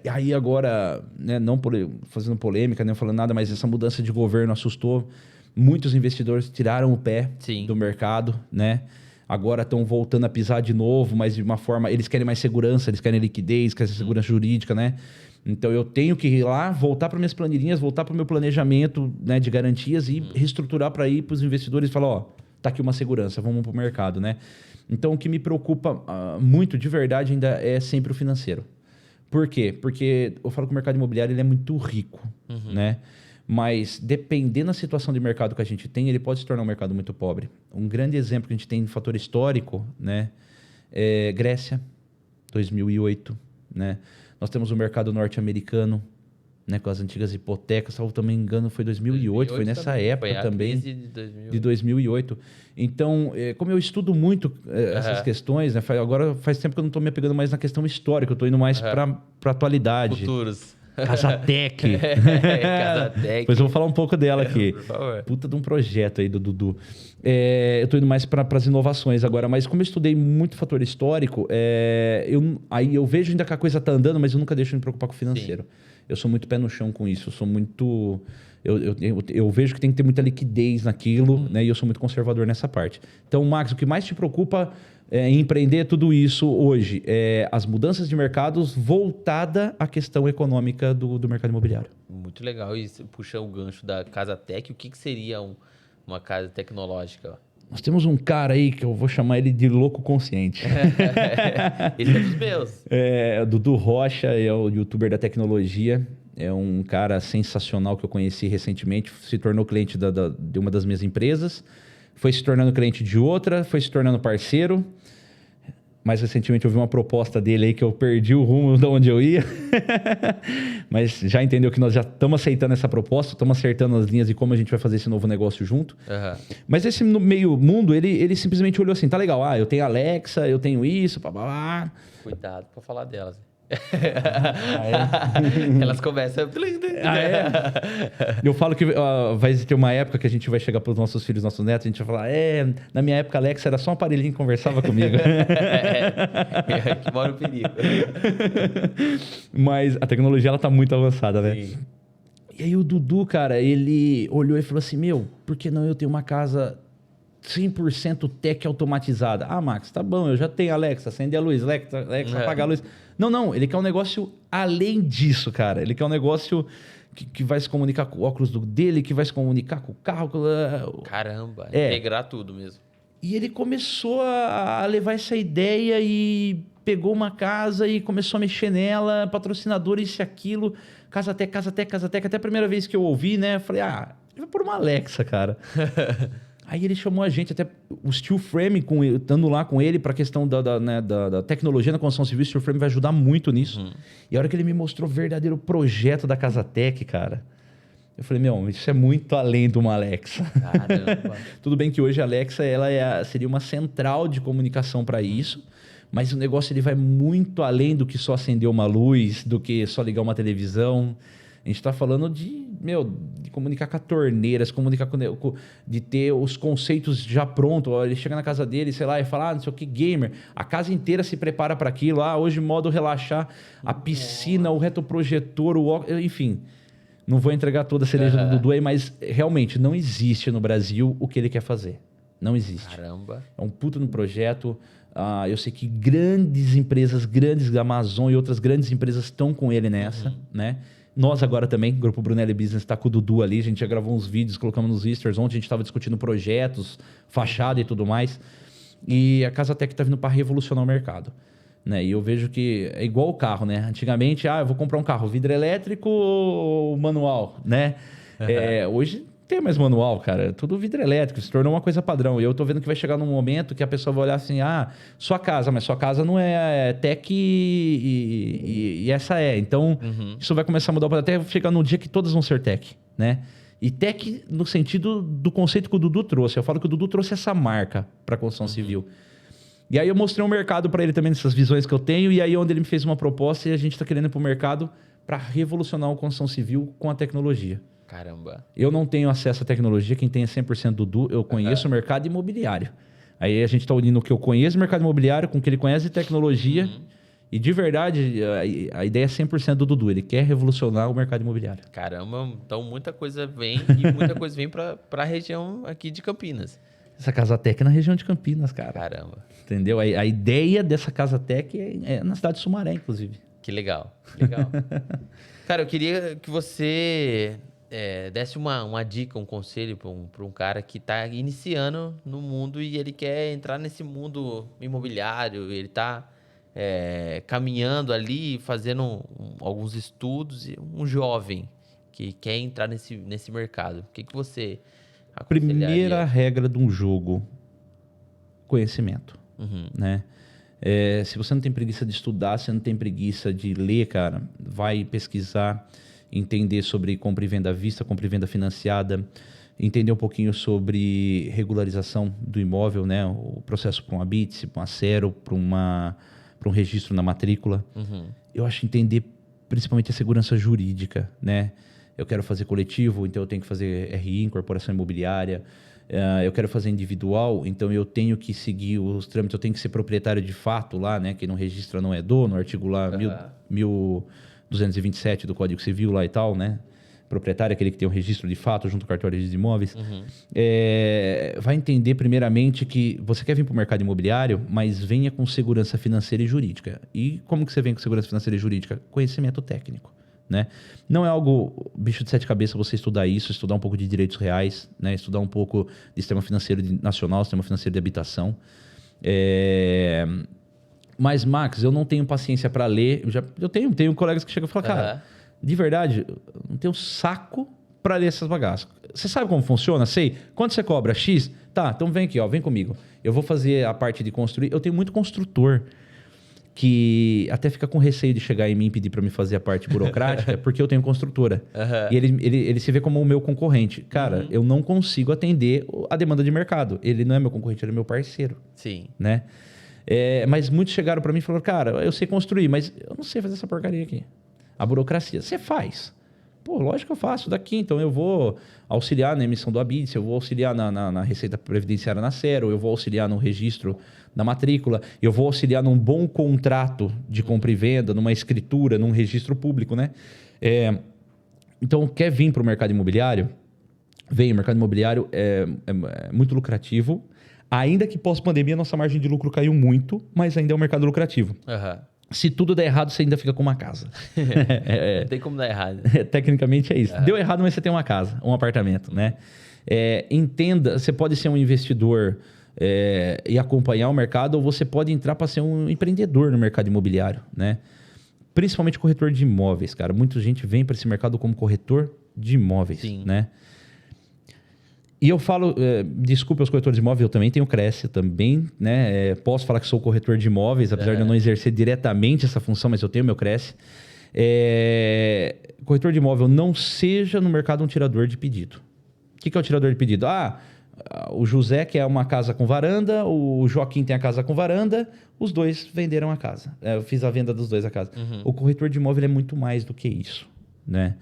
Aí agora, né, não fazendo polêmica, nem falando nada, mas essa mudança de governo assustou. Muitos investidores tiraram o pé do mercado, né? Agora estão voltando a pisar de novo, mas de uma forma... Eles querem mais segurança, eles querem liquidez, querem segurança jurídica, né? Então, eu tenho que ir lá, voltar para minhas planilhinhas, voltar para o meu planejamento, né, de garantias e reestruturar para ir para os investidores e falar, ó, tá aqui uma segurança, vamos para o mercado, né? Então, o que me preocupa muito, de verdade, ainda é sempre o financeiro. Por quê? Porque eu falo que o mercado imobiliário ele é muito rico, né? Mas, dependendo da situação de mercado que a gente tem, ele pode se tornar um mercado muito pobre. Um grande exemplo que a gente tem de fator histórico, né, é Grécia, 2008. Né? Nós temos o mercado norte-americano, né, com as antigas hipotecas, se eu não me engano, foi 2008, foi nessa também, época foi também, de 2008. Então, como eu estudo muito essas questões, né, agora faz tempo que eu não estou me apegando mais na questão histórica, eu estou indo mais para a atualidade.
Futuros.
Casatec.
Casatec.
Depois eu vou falar um pouco dela aqui.
Por favor.
Puta de um projeto aí do Dudu. Eu tô indo mais para as inovações agora, mas como eu estudei muito fator histórico, aí eu vejo ainda que a coisa tá andando, mas eu nunca deixo de me preocupar com o financeiro. Sim. Eu sou muito pé no chão com isso. Eu sou muito... Eu vejo que tem que ter muita liquidez naquilo, né? E eu sou muito conservador nessa parte. Então, Max, o que mais te preocupa em empreender tudo isso hoje é as mudanças de mercados voltada à questão econômica do mercado imobiliário.
Muito legal. E puxa o gancho da Casatec, o que seria uma casa tecnológica?
Nós temos um cara aí que eu vou chamar ele de louco consciente.
Esse é dos meus.
Dudu Rocha é o youtuber da tecnologia. É um cara sensacional que eu conheci recentemente. Se tornou cliente de uma das minhas empresas. Foi se tornando cliente de outra. Foi se tornando parceiro. Mais recentemente eu vi uma proposta dele aí que eu perdi o rumo de onde eu ia. Mas já entendeu que nós já estamos aceitando essa proposta, estamos acertando as linhas de como a gente vai fazer esse novo negócio junto. Mas esse meio mundo, ele simplesmente olhou assim, tá legal, eu tenho Alexa, eu tenho isso, blá.
Cuidado pra falar delas.
Ah, é?
Elas começam...
Eu falo que vai ter uma época que a gente vai chegar para os nossos filhos, nossos netos, a gente vai falar, na minha época, Alexa era só um aparelhinho que conversava comigo.
Que mora o perigo.
Mas a tecnologia, ela tá muito avançada, né?
Sim.
E aí o Dudu, cara, ele olhou e falou assim, por que não eu tenho uma casa 100% tech automatizada? Max, tá bom, eu já tenho Alexa, acende a luz, Alexa, apaga a luz. Não, ele quer um negócio além disso, cara. Ele quer um negócio que vai se comunicar com o óculos dele, que vai se comunicar com o carro.
Caramba, integrar tudo mesmo.
E ele começou a levar essa ideia e pegou uma casa e começou a mexer nela, patrocinador, isso e aquilo, casa tech. Até a primeira vez que eu ouvi, né, eu falei, vai por uma Alexa, cara. Aí ele chamou a gente, até o Steel Frame, estando lá com ele, para a questão da tecnologia na construção civil, o Steel Frame vai ajudar muito nisso. E a hora que ele me mostrou o verdadeiro projeto da Casa Tech, cara, eu falei, isso é muito além de uma Alexa.
Caramba.
Tudo bem que hoje a Alexa seria uma central de comunicação para isso, mas o negócio ele vai muito além do que só acender uma luz, do que só ligar uma televisão. A gente está falando de comunicar com a torneira, de ter os conceitos já prontos. Ele chega na casa dele, sei lá, e fala, não sei o que, gamer. A casa inteira se prepara para aquilo. Hoje modo relaxar, a piscina, o retroprojetor, enfim. Não vou entregar toda a cereja do Dudu aí, mas realmente não existe no Brasil o que ele quer fazer. Não existe.
Caramba.
É um puto no projeto. Eu sei que grandes empresas, grandes da Amazon e outras grandes empresas estão com ele nessa, né? Nós agora também, Grupo Brunelli Business, está com o Dudu ali. A gente já gravou uns vídeos, colocamos nos Easters. Ontem a gente estava discutindo projetos, fachada e tudo mais. E a Casa Tech está vindo para revolucionar o mercado. Né? E eu vejo que é igual o carro, né? Antigamente, eu vou comprar um carro, vidro elétrico ou manual, né? Hoje tem mais manual, cara. Tudo vidro elétrico, se tornou uma coisa padrão. E eu tô vendo que vai chegar num momento que a pessoa vai olhar assim, sua casa, mas sua casa não é tech e essa é. Então, isso vai começar a mudar até chegar no dia que todas vão ser tech, né? E tech no sentido do conceito que o Dudu trouxe. Eu falo que o Dudu trouxe essa marca para a construção civil. E aí eu mostrei um mercado para ele também, nessas visões que eu tenho, e aí onde ele me fez uma proposta e a gente está querendo ir para o mercado para revolucionar a construção civil com a tecnologia.
Caramba.
Eu não tenho acesso à tecnologia, quem tem é 100% Dudu, eu conheço o mercado imobiliário. Aí a gente está unindo o que eu conheço, o mercado imobiliário, com o que ele conhece de tecnologia, e de verdade, a ideia é 100% do Dudu, ele quer revolucionar o mercado imobiliário.
Caramba, então muita coisa vem e muita coisa vem para a região aqui de Campinas.
Essa Casa Tech é na região de Campinas, cara.
Caramba.
Entendeu? A ideia dessa Casa Tech é na cidade de Sumaré, inclusive.
Que legal, legal. Cara, eu queria que você desse uma dica, um conselho para um cara que está iniciando no mundo e ele quer entrar nesse mundo imobiliário, ele está caminhando ali, fazendo alguns estudos, um jovem que quer entrar nesse mercado. O que você aconselharia?
Primeira regra de um jogo, conhecimento, né? Se você não tem preguiça de estudar, se não tem preguiça de ler, cara, vai pesquisar, entender sobre compra e venda à vista, compra e venda financiada, entender um pouquinho sobre regularização do imóvel, né? O processo para uma BITS, para uma Cero, para um registro na matrícula. Eu acho entender principalmente a segurança jurídica, né? Eu quero fazer coletivo, então eu tenho que fazer RI, incorporação imobiliária. Eu quero fazer individual, então eu tenho que seguir os trâmites, eu tenho que ser proprietário de fato lá, né? Quem não registra não é dono, artigo lá 1227 do Código Civil lá e tal, né? Proprietário é aquele que tem o registro de fato junto com o cartório de imóveis. Vai entender primeiramente que você quer vir para o mercado imobiliário, mas venha com segurança financeira e jurídica. E como que você vem com segurança financeira e jurídica? Conhecimento técnico. Né? Não é algo bicho de sete cabeças você estudar isso, estudar um pouco de direitos reais, né? Estudar um pouco de sistema financeiro nacional, sistema financeiro de habitação. Mas, Max, eu não tenho paciência para ler. Eu tenho colegas que chegam e falam, cara, de verdade, eu não tenho saco para ler essas bagaças. Você sabe como funciona? Sei. Quanto você cobra? X? Tá, então vem aqui, ó, vem comigo. Eu vou fazer a parte de construir. Eu tenho muito construtor que até fica com receio de chegar em mim e pedir para me fazer a parte burocrática, porque eu tenho construtora.
Uhum.
E ele se vê como o meu concorrente. Cara, eu não consigo atender a demanda de mercado. Ele não é meu concorrente, ele é meu parceiro.
Sim.
Né? Mas muitos chegaram para mim e falaram, cara, eu sei construir, mas eu não sei fazer essa porcaria aqui. A burocracia. Você faz. Pô, lógico que eu faço daqui. Então eu vou auxiliar na emissão do ABITS, eu vou auxiliar na Receita Previdenciária na Sero, eu vou auxiliar no registro da matrícula, eu vou auxiliar num bom contrato de compra e venda, numa escritura, num registro público, né? Então, quer vir para o mercado imobiliário? Vem, o mercado imobiliário é muito lucrativo. Ainda que pós-pandemia, nossa margem de lucro caiu muito, mas ainda é um mercado lucrativo.
Uhum.
Se tudo der errado, você ainda fica com uma casa.
Não tem como dar errado.
Tecnicamente é isso. Deu errado, mas você tem uma casa, um apartamento, né? Entenda, você pode ser um investidor e acompanhar o mercado, ou você pode entrar para ser um empreendedor no mercado imobiliário, né? Principalmente corretor de imóveis, cara. Muita gente vem para esse mercado como corretor de imóveis,
Sim.
né? E eu falo, desculpe aos corretores de imóveis, eu também tenho Cresce, também, né? Posso falar que sou corretor de imóveis, apesar de eu não exercer diretamente essa função, mas eu tenho meu Cresce. Corretor de imóvel, não seja no mercado um tirador de pedido. O que é o tirador de pedido? O José quer uma casa com varanda, o Joaquim tem a casa com varanda, os dois venderam a casa. Eu fiz a venda dos dois a casa. Uhum. O corretor de imóvel é muito mais do que isso, né?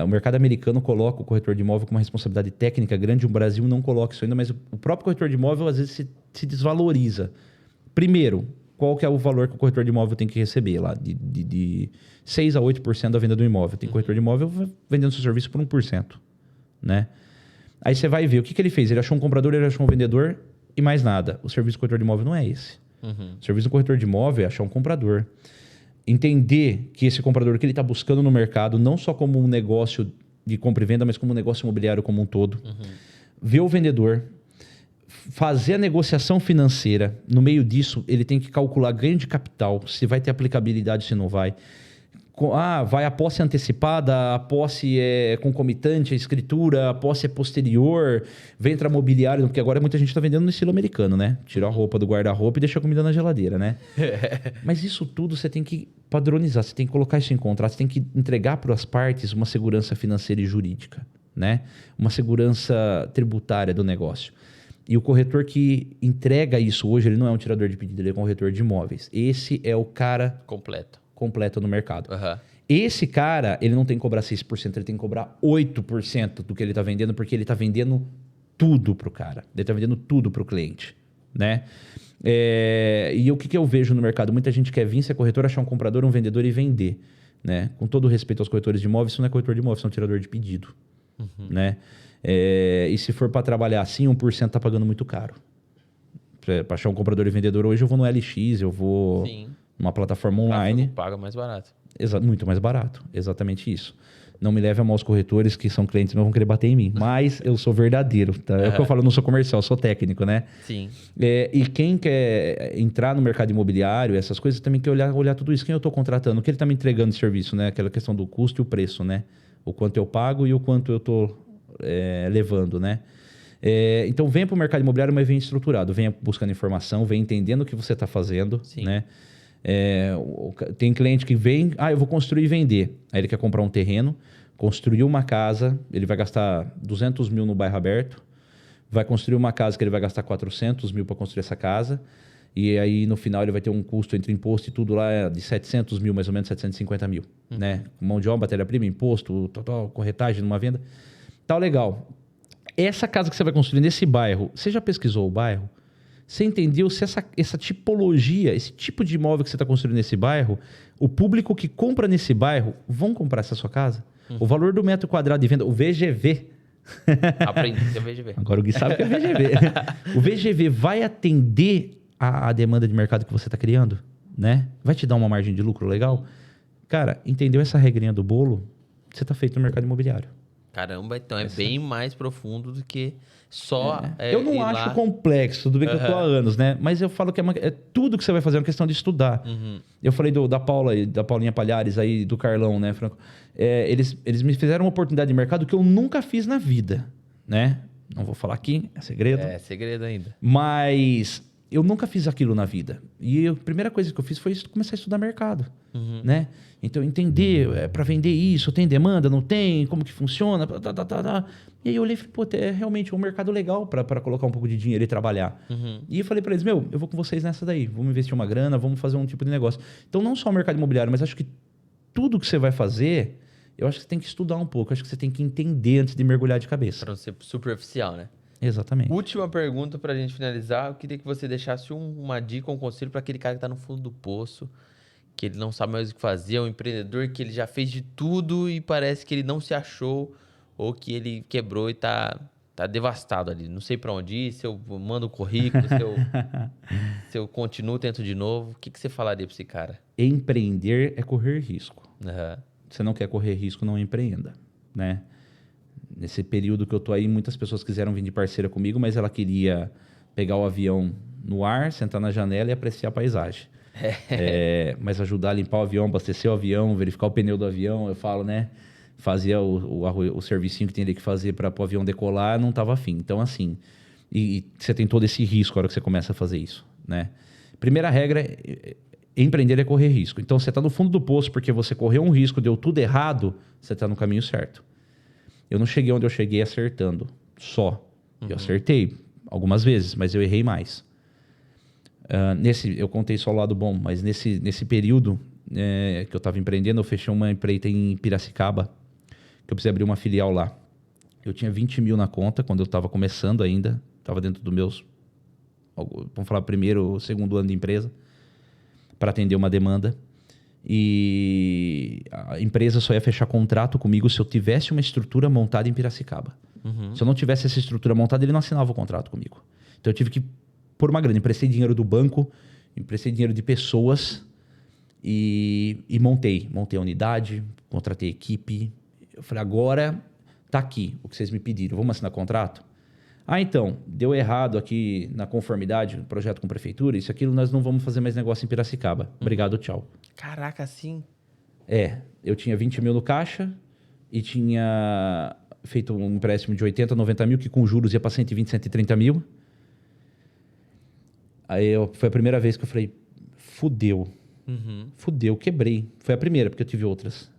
O mercado americano coloca o corretor de imóvel com uma responsabilidade técnica grande, o Brasil não coloca isso ainda, mas o próprio corretor de imóvel às vezes se desvaloriza. Primeiro, qual que é o valor que o corretor de imóvel tem que receber? Lá de 6% a 8% da venda do imóvel. Tem corretor de imóvel vendendo seu serviço por 1%. Né? Aí você vai ver o que ele fez. Ele achou um comprador, ele achou um vendedor e mais nada. O serviço do corretor de imóvel não é esse. Uhum. O serviço do corretor de imóvel é achar um comprador. Entender que esse comprador que ele está buscando no mercado, não só como um negócio de compra e venda, mas como um negócio imobiliário como um todo. Uhum. Ver o vendedor, fazer a negociação financeira. No meio disso, ele tem que calcular ganho de capital, se vai ter aplicabilidade, se não vai. Vai a posse antecipada, a posse é concomitante, a escritura, a posse é posterior, vem entrar mobiliário, porque agora muita gente está vendendo no estilo americano, né? Tira a roupa do guarda-roupa e deixa a comida na geladeira, né? Mas isso tudo você tem que padronizar, você tem que colocar isso em contrato, você tem que entregar para as partes uma segurança financeira e jurídica, né? Uma segurança tributária do negócio. E o corretor que entrega isso hoje, ele não é um tirador de pedido, ele é um corretor de imóveis. Esse é o cara completo no mercado. Uhum. Esse cara, ele não tem que cobrar 6%, ele tem que cobrar 8% do que ele está vendendo, porque ele está vendendo tudo pro cara. Ele está vendendo tudo pro cliente, né? E o que eu vejo no mercado? Muita gente quer vir ser corretor, achar um comprador, um vendedor e vender, né? Com todo o respeito aos corretores de imóveis, isso não é corretor de imóveis, isso é um tirador de pedido, né? E se for para trabalhar assim, 1% está pagando muito caro. Para achar um comprador e vendedor hoje, eu vou no LX, eu vou... Sim. Numa plataforma online.
Paga mais barato.
Muito mais barato. Exatamente isso. Não me leve a mal os corretores que são clientes, não vão querer bater em mim. Mas eu sou verdadeiro. Tá? É o que eu falo, eu não sou comercial, eu sou técnico, né?
Sim.
E quem quer entrar no mercado imobiliário, essas coisas, também quer olhar tudo isso. Quem eu estou contratando? O que ele está me entregando de serviço, né? Aquela questão do custo e o preço, né? O quanto eu pago e o quanto eu estou levando, né? Então, venha para o mercado imobiliário, mas venha estruturado. Venha buscando informação, venha entendendo o que você está fazendo,
Sim.
né? Tem cliente que vem, eu vou construir e vender. Aí ele quer comprar um terreno, construir uma casa, ele vai gastar 200 mil no bairro aberto, vai construir uma casa que ele vai gastar 400 mil para construir essa casa, e aí no final ele vai ter um custo entre imposto e tudo lá de 700 mil, mais ou menos 750 mil, né? Mão de obra, matéria-prima, imposto, total, corretagem numa venda. Tá legal. Essa casa que você vai construir nesse bairro, você já pesquisou o bairro? Você entendeu se essa tipologia, esse tipo de imóvel que você está construindo nesse bairro, o público que compra nesse bairro vão comprar essa sua casa? O valor do metro quadrado de venda, o VGV.
Aprendi que é VGV.
Agora o Gui sabe que é VGV. O VGV vai atender a demanda de mercado que você está criando, né? Vai te dar uma margem de lucro legal? Cara, entendeu essa regrinha do bolo? Você está feito no mercado imobiliário.
Caramba, então é bem mais profundo do que só
Eu não
ir
acho
lá.
complexo, tudo bem que eu tô há anos, né? Mas eu falo que é tudo que você vai fazer é uma questão de estudar. Eu falei da Paula, da Paulinha Palhares aí, do Carlão, né, Franco? Eles me fizeram uma oportunidade de mercado que eu nunca fiz na vida, né? Não vou falar aqui, é segredo.
É segredo ainda.
Mas eu nunca fiz aquilo na vida. E a primeira coisa que eu fiz foi começar a estudar mercado, né? Então, entender, para vender isso, tem demanda, não tem, como que funciona, tá. E aí eu olhei e falei, pô, é realmente um mercado legal para colocar um pouco de dinheiro e trabalhar. E eu falei para eles, eu vou com vocês nessa daí, vamos investir uma grana, vamos fazer um tipo de negócio. Então, não só o mercado imobiliário, mas acho que tudo que você vai fazer, eu acho que você tem que estudar um pouco, acho que você tem que entender antes de mergulhar de cabeça.
Pra não ser superficial, né?
Exatamente.
Última pergunta pra gente finalizar. Eu queria que você deixasse uma dica, um conselho pra aquele cara que tá no fundo do poço, que ele não sabe mais o que fazer, é um empreendedor que ele já fez de tudo e parece que ele não se achou ou que ele quebrou e tá devastado ali. Não sei pra onde ir, se eu mando o currículo, se eu continuo, tento de novo. O que você falaria pra esse cara?
Empreender é correr risco.
Aham.
Você não quer correr risco, não empreenda, né? Nesse período que eu tô aí, muitas pessoas quiseram vir de parceira comigo, mas ela queria pegar o avião no ar, sentar na janela e apreciar a paisagem. Mas ajudar a limpar o avião, abastecer o avião, verificar o pneu do avião, eu falo, né? Fazia o servicinho que tem ali que fazer para o avião decolar, não estava afim. Então, assim, e você tem todo esse risco na hora que você começa a fazer isso, né? Primeira regra empreender é correr risco. Então, você está no fundo do poço porque você correu um risco, deu tudo errado, você está no caminho certo. Eu não cheguei onde eu cheguei acertando só. Eu acertei algumas vezes, mas eu errei mais. Eu contei só o lado bom, mas nesse período que eu estava empreendendo, eu fechei uma empreita em Piracicaba, que eu precisei abrir uma filial lá. Eu tinha 20 mil na conta quando eu estava começando ainda, estava dentro dos meus, vamos falar, primeiro ou segundo ano de empresa, para atender uma demanda. E a empresa só ia fechar contrato comigo se eu tivesse uma estrutura montada em Piracicaba. Se eu não tivesse essa estrutura montada, ele não assinava o contrato comigo. Então eu tive que pôr uma grana. Emprestei dinheiro do banco, emprestei dinheiro de pessoas e montei a unidade, contratei equipe. Eu falei, agora tá aqui o que vocês me pediram. Vamos assinar contrato? Então, deu errado aqui na conformidade, projeto com prefeitura, isso, aquilo, nós não vamos fazer mais negócio em Piracicaba. Obrigado, tchau.
Caraca, assim?
Eu tinha 20 mil no caixa e tinha feito um empréstimo de 80, 90 mil, que com juros ia para 120, 130 mil. Foi a primeira vez que eu falei, fudeu. Fudeu, quebrei. Foi a primeira, porque eu tive outras.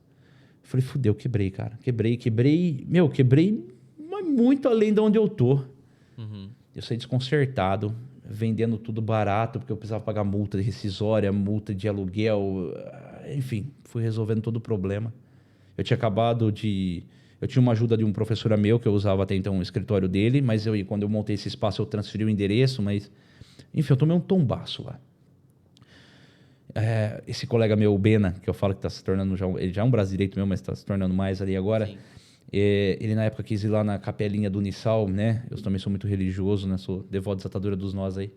Eu falei, fudeu, quebrei, cara. Quebrei, mas muito além de onde eu tô. Eu saí desconcertado, vendendo tudo barato, porque eu precisava pagar multa de rescisória, multa de aluguel, enfim, fui resolvendo todo o problema. Eu tinha uma ajuda de um professor meu, que eu usava até então o escritório dele, mas quando eu montei esse espaço, eu transferi o endereço, mas... Enfim, eu tomei um tombaço lá. Esse colega meu, o Bena, que eu falo que está se tornando... ele já é um braço direito meu, mas está se tornando mais ali agora.
Sim.
Ele na época quis ir lá na capelinha do Unissal, né? Eu também sou muito religioso, né? Sou devoto da Atadura dos Nós aí.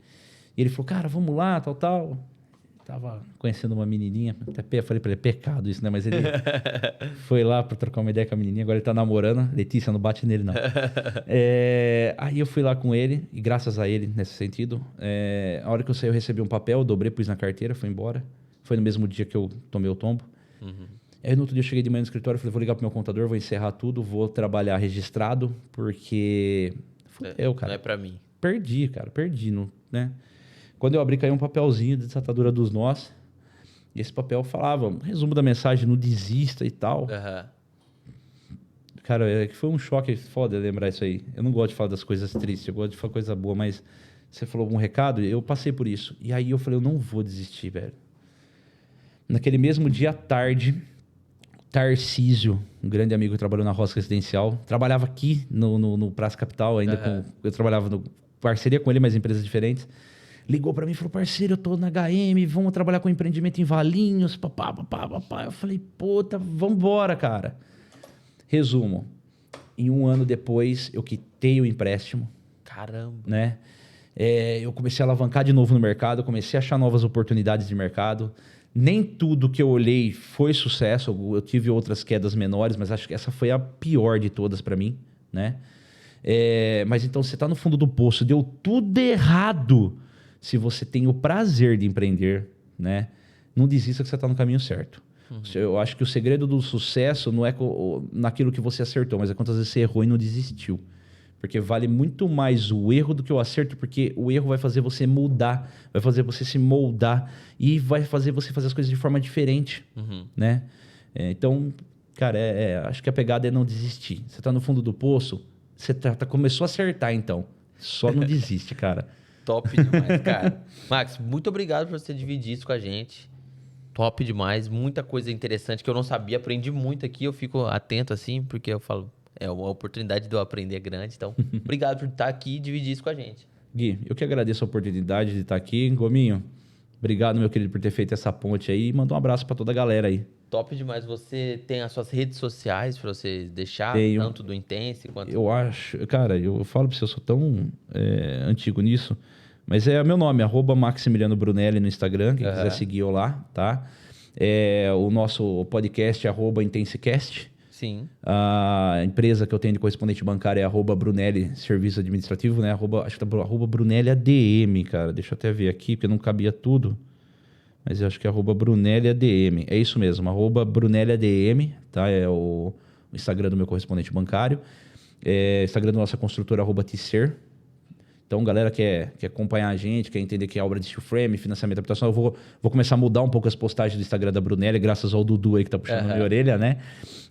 E ele falou, cara, vamos lá, tal. Tava conhecendo uma menininha. Até falei pra ele, é pecado isso, né? Mas ele foi lá pra trocar uma ideia com a menininha. Agora ele tá namorando. Letícia, não bate nele, não. Aí eu fui lá com ele. E graças a ele, nesse sentido, a hora que eu saí, eu recebi um papel. Eu dobrei, pus na carteira, fui embora. Foi no mesmo dia que eu tomei o tombo. Aí no outro dia eu cheguei de manhã no escritório, falei, vou ligar pro meu contador, vou encerrar tudo, vou trabalhar registrado, porque... Fudeu, cara.
Não é pra mim.
Perdi, né? Quando eu abri, caiu um papelzinho de desatadura dos nós. E esse papel falava, resumo da mensagem, não desista e tal. Cara, foi um choque foda lembrar isso aí. Eu não gosto de falar das coisas tristes, eu gosto de falar coisa boa, mas você falou algum recado, eu passei por isso. E aí eu falei, eu não vou desistir, velho. Naquele mesmo dia à tarde... Tarcísio, um grande amigo que trabalhou na Roça Residencial, trabalhava aqui no Praça Capital, ainda eu trabalhava em parceria com ele, mas em empresas diferentes. Ligou para mim e falou, parceiro, eu tô na HM, vamos trabalhar com empreendimento em Valinhos, papá. Eu falei, puta, vambora, cara. Resumo, em um ano depois, eu quitei o empréstimo.
Caramba.
Né? Eu comecei a alavancar de novo no mercado, comecei a achar novas oportunidades de mercado. Nem tudo que eu olhei foi sucesso. Eu tive outras quedas menores, mas acho que essa foi a pior de todas para mim, né? Mas então você está no fundo do poço, deu tudo errado. Se você tem o prazer de empreender, né? Não desista que você está no caminho certo. Eu acho que o segredo do sucesso não é naquilo que você acertou, mas é quantas vezes você errou e não desistiu. Porque vale muito mais o erro do que o acerto, porque o erro vai fazer você mudar, vai fazer você se moldar e vai fazer você fazer as coisas de forma diferente, né? Então, cara, acho que a pegada é não desistir. Você está no fundo do poço, você começou a acertar, então. Só não desiste, cara.
Top demais, cara. Max, muito obrigado por você dividir isso com a gente. Top demais. Muita coisa interessante que eu não sabia. Aprendi muito aqui. Eu fico atento assim, porque eu falo, é uma oportunidade de eu aprender grande. Então, obrigado por estar aqui e dividir isso com a gente.
Gui, eu que agradeço a oportunidade de estar aqui. Gominho, obrigado, meu querido, por ter feito essa ponte aí. E manda um abraço para toda a galera aí.
Top demais. Você tem as suas redes sociais para você deixar,
Tenho.
tanto do Intense quanto...
Eu acho... Cara, eu falo para você, eu sou tão antigo nisso, mas é meu nome, @Maximiliano Brunelli no Instagram, quem quiser seguir eu lá, tá? O nosso podcast é @IntenseCast.
Sim.
A empresa que eu tenho de correspondente bancário é @Brunelli Serviço Administrativo, né? Acho que tá @Brunelli ADM, cara. Deixa eu até ver aqui, porque não cabia tudo. Mas eu acho que é @Brunelli ADM. É isso mesmo, @Brunelli ADM, tá? É o Instagram do meu correspondente bancário. Instagram da nossa construtora, @Tisser. Então, galera quer acompanhar a gente, quer entender que é obra de steel frame, financiamento, habitação, eu vou começar a mudar um pouco as postagens do Instagram da Brunelli, graças ao Dudu aí que tá puxando a minha orelha, né?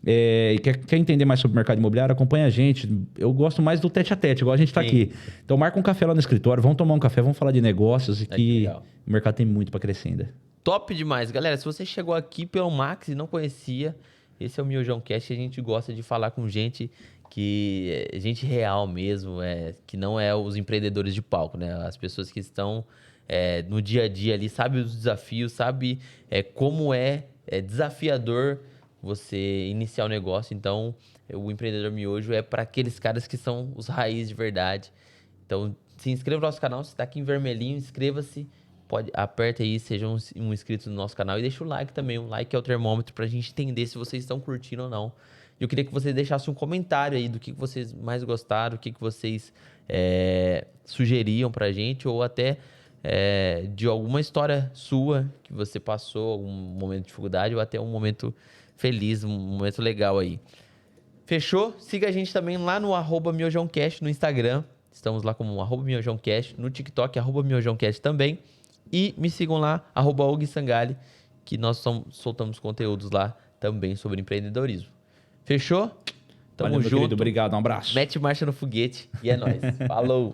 E quer entender mais sobre o mercado imobiliário, acompanha a gente. Eu gosto mais do tete a tete, igual a gente tá aqui. Então, marca um café lá no escritório, vamos tomar um café, vamos falar de negócios e que o mercado tem muito para crescer ainda.
Top demais. Galera, se você chegou aqui pelo Max e não conhecia, esse é o Miojão Cast. A gente gosta de falar com gente que é gente real mesmo, que não é os empreendedores de palco, né? As pessoas que estão no dia a dia ali, sabe os desafios, sabe como é desafiador você iniciar o negócio. Então, o empreendedor miojo é para aqueles caras que são os raízes de verdade. Então, se inscreva no nosso canal, se está aqui em vermelhinho, inscreva-se. Aperta aí, seja um inscrito no nosso canal e deixa o like também. O like é o termômetro pra gente entender se vocês estão curtindo ou não. Eu queria que vocês deixassem um comentário aí do que vocês mais gostaram, o que vocês sugeriam pra gente, ou até de alguma história sua que você passou, algum momento de dificuldade, ou até um momento feliz, um momento legal aí. Fechou? Siga a gente também lá no @MiojãoCast no Instagram. Estamos lá como @MiojãoCast, no TikTok, @MiojãoCast também. E me sigam lá, @OgSangali, que nós soltamos conteúdos lá também sobre empreendedorismo. Fechou? Tamo
Valeu, meu
junto.
querido, obrigado, um abraço.
Mete marcha no foguete e é nóis. Falou!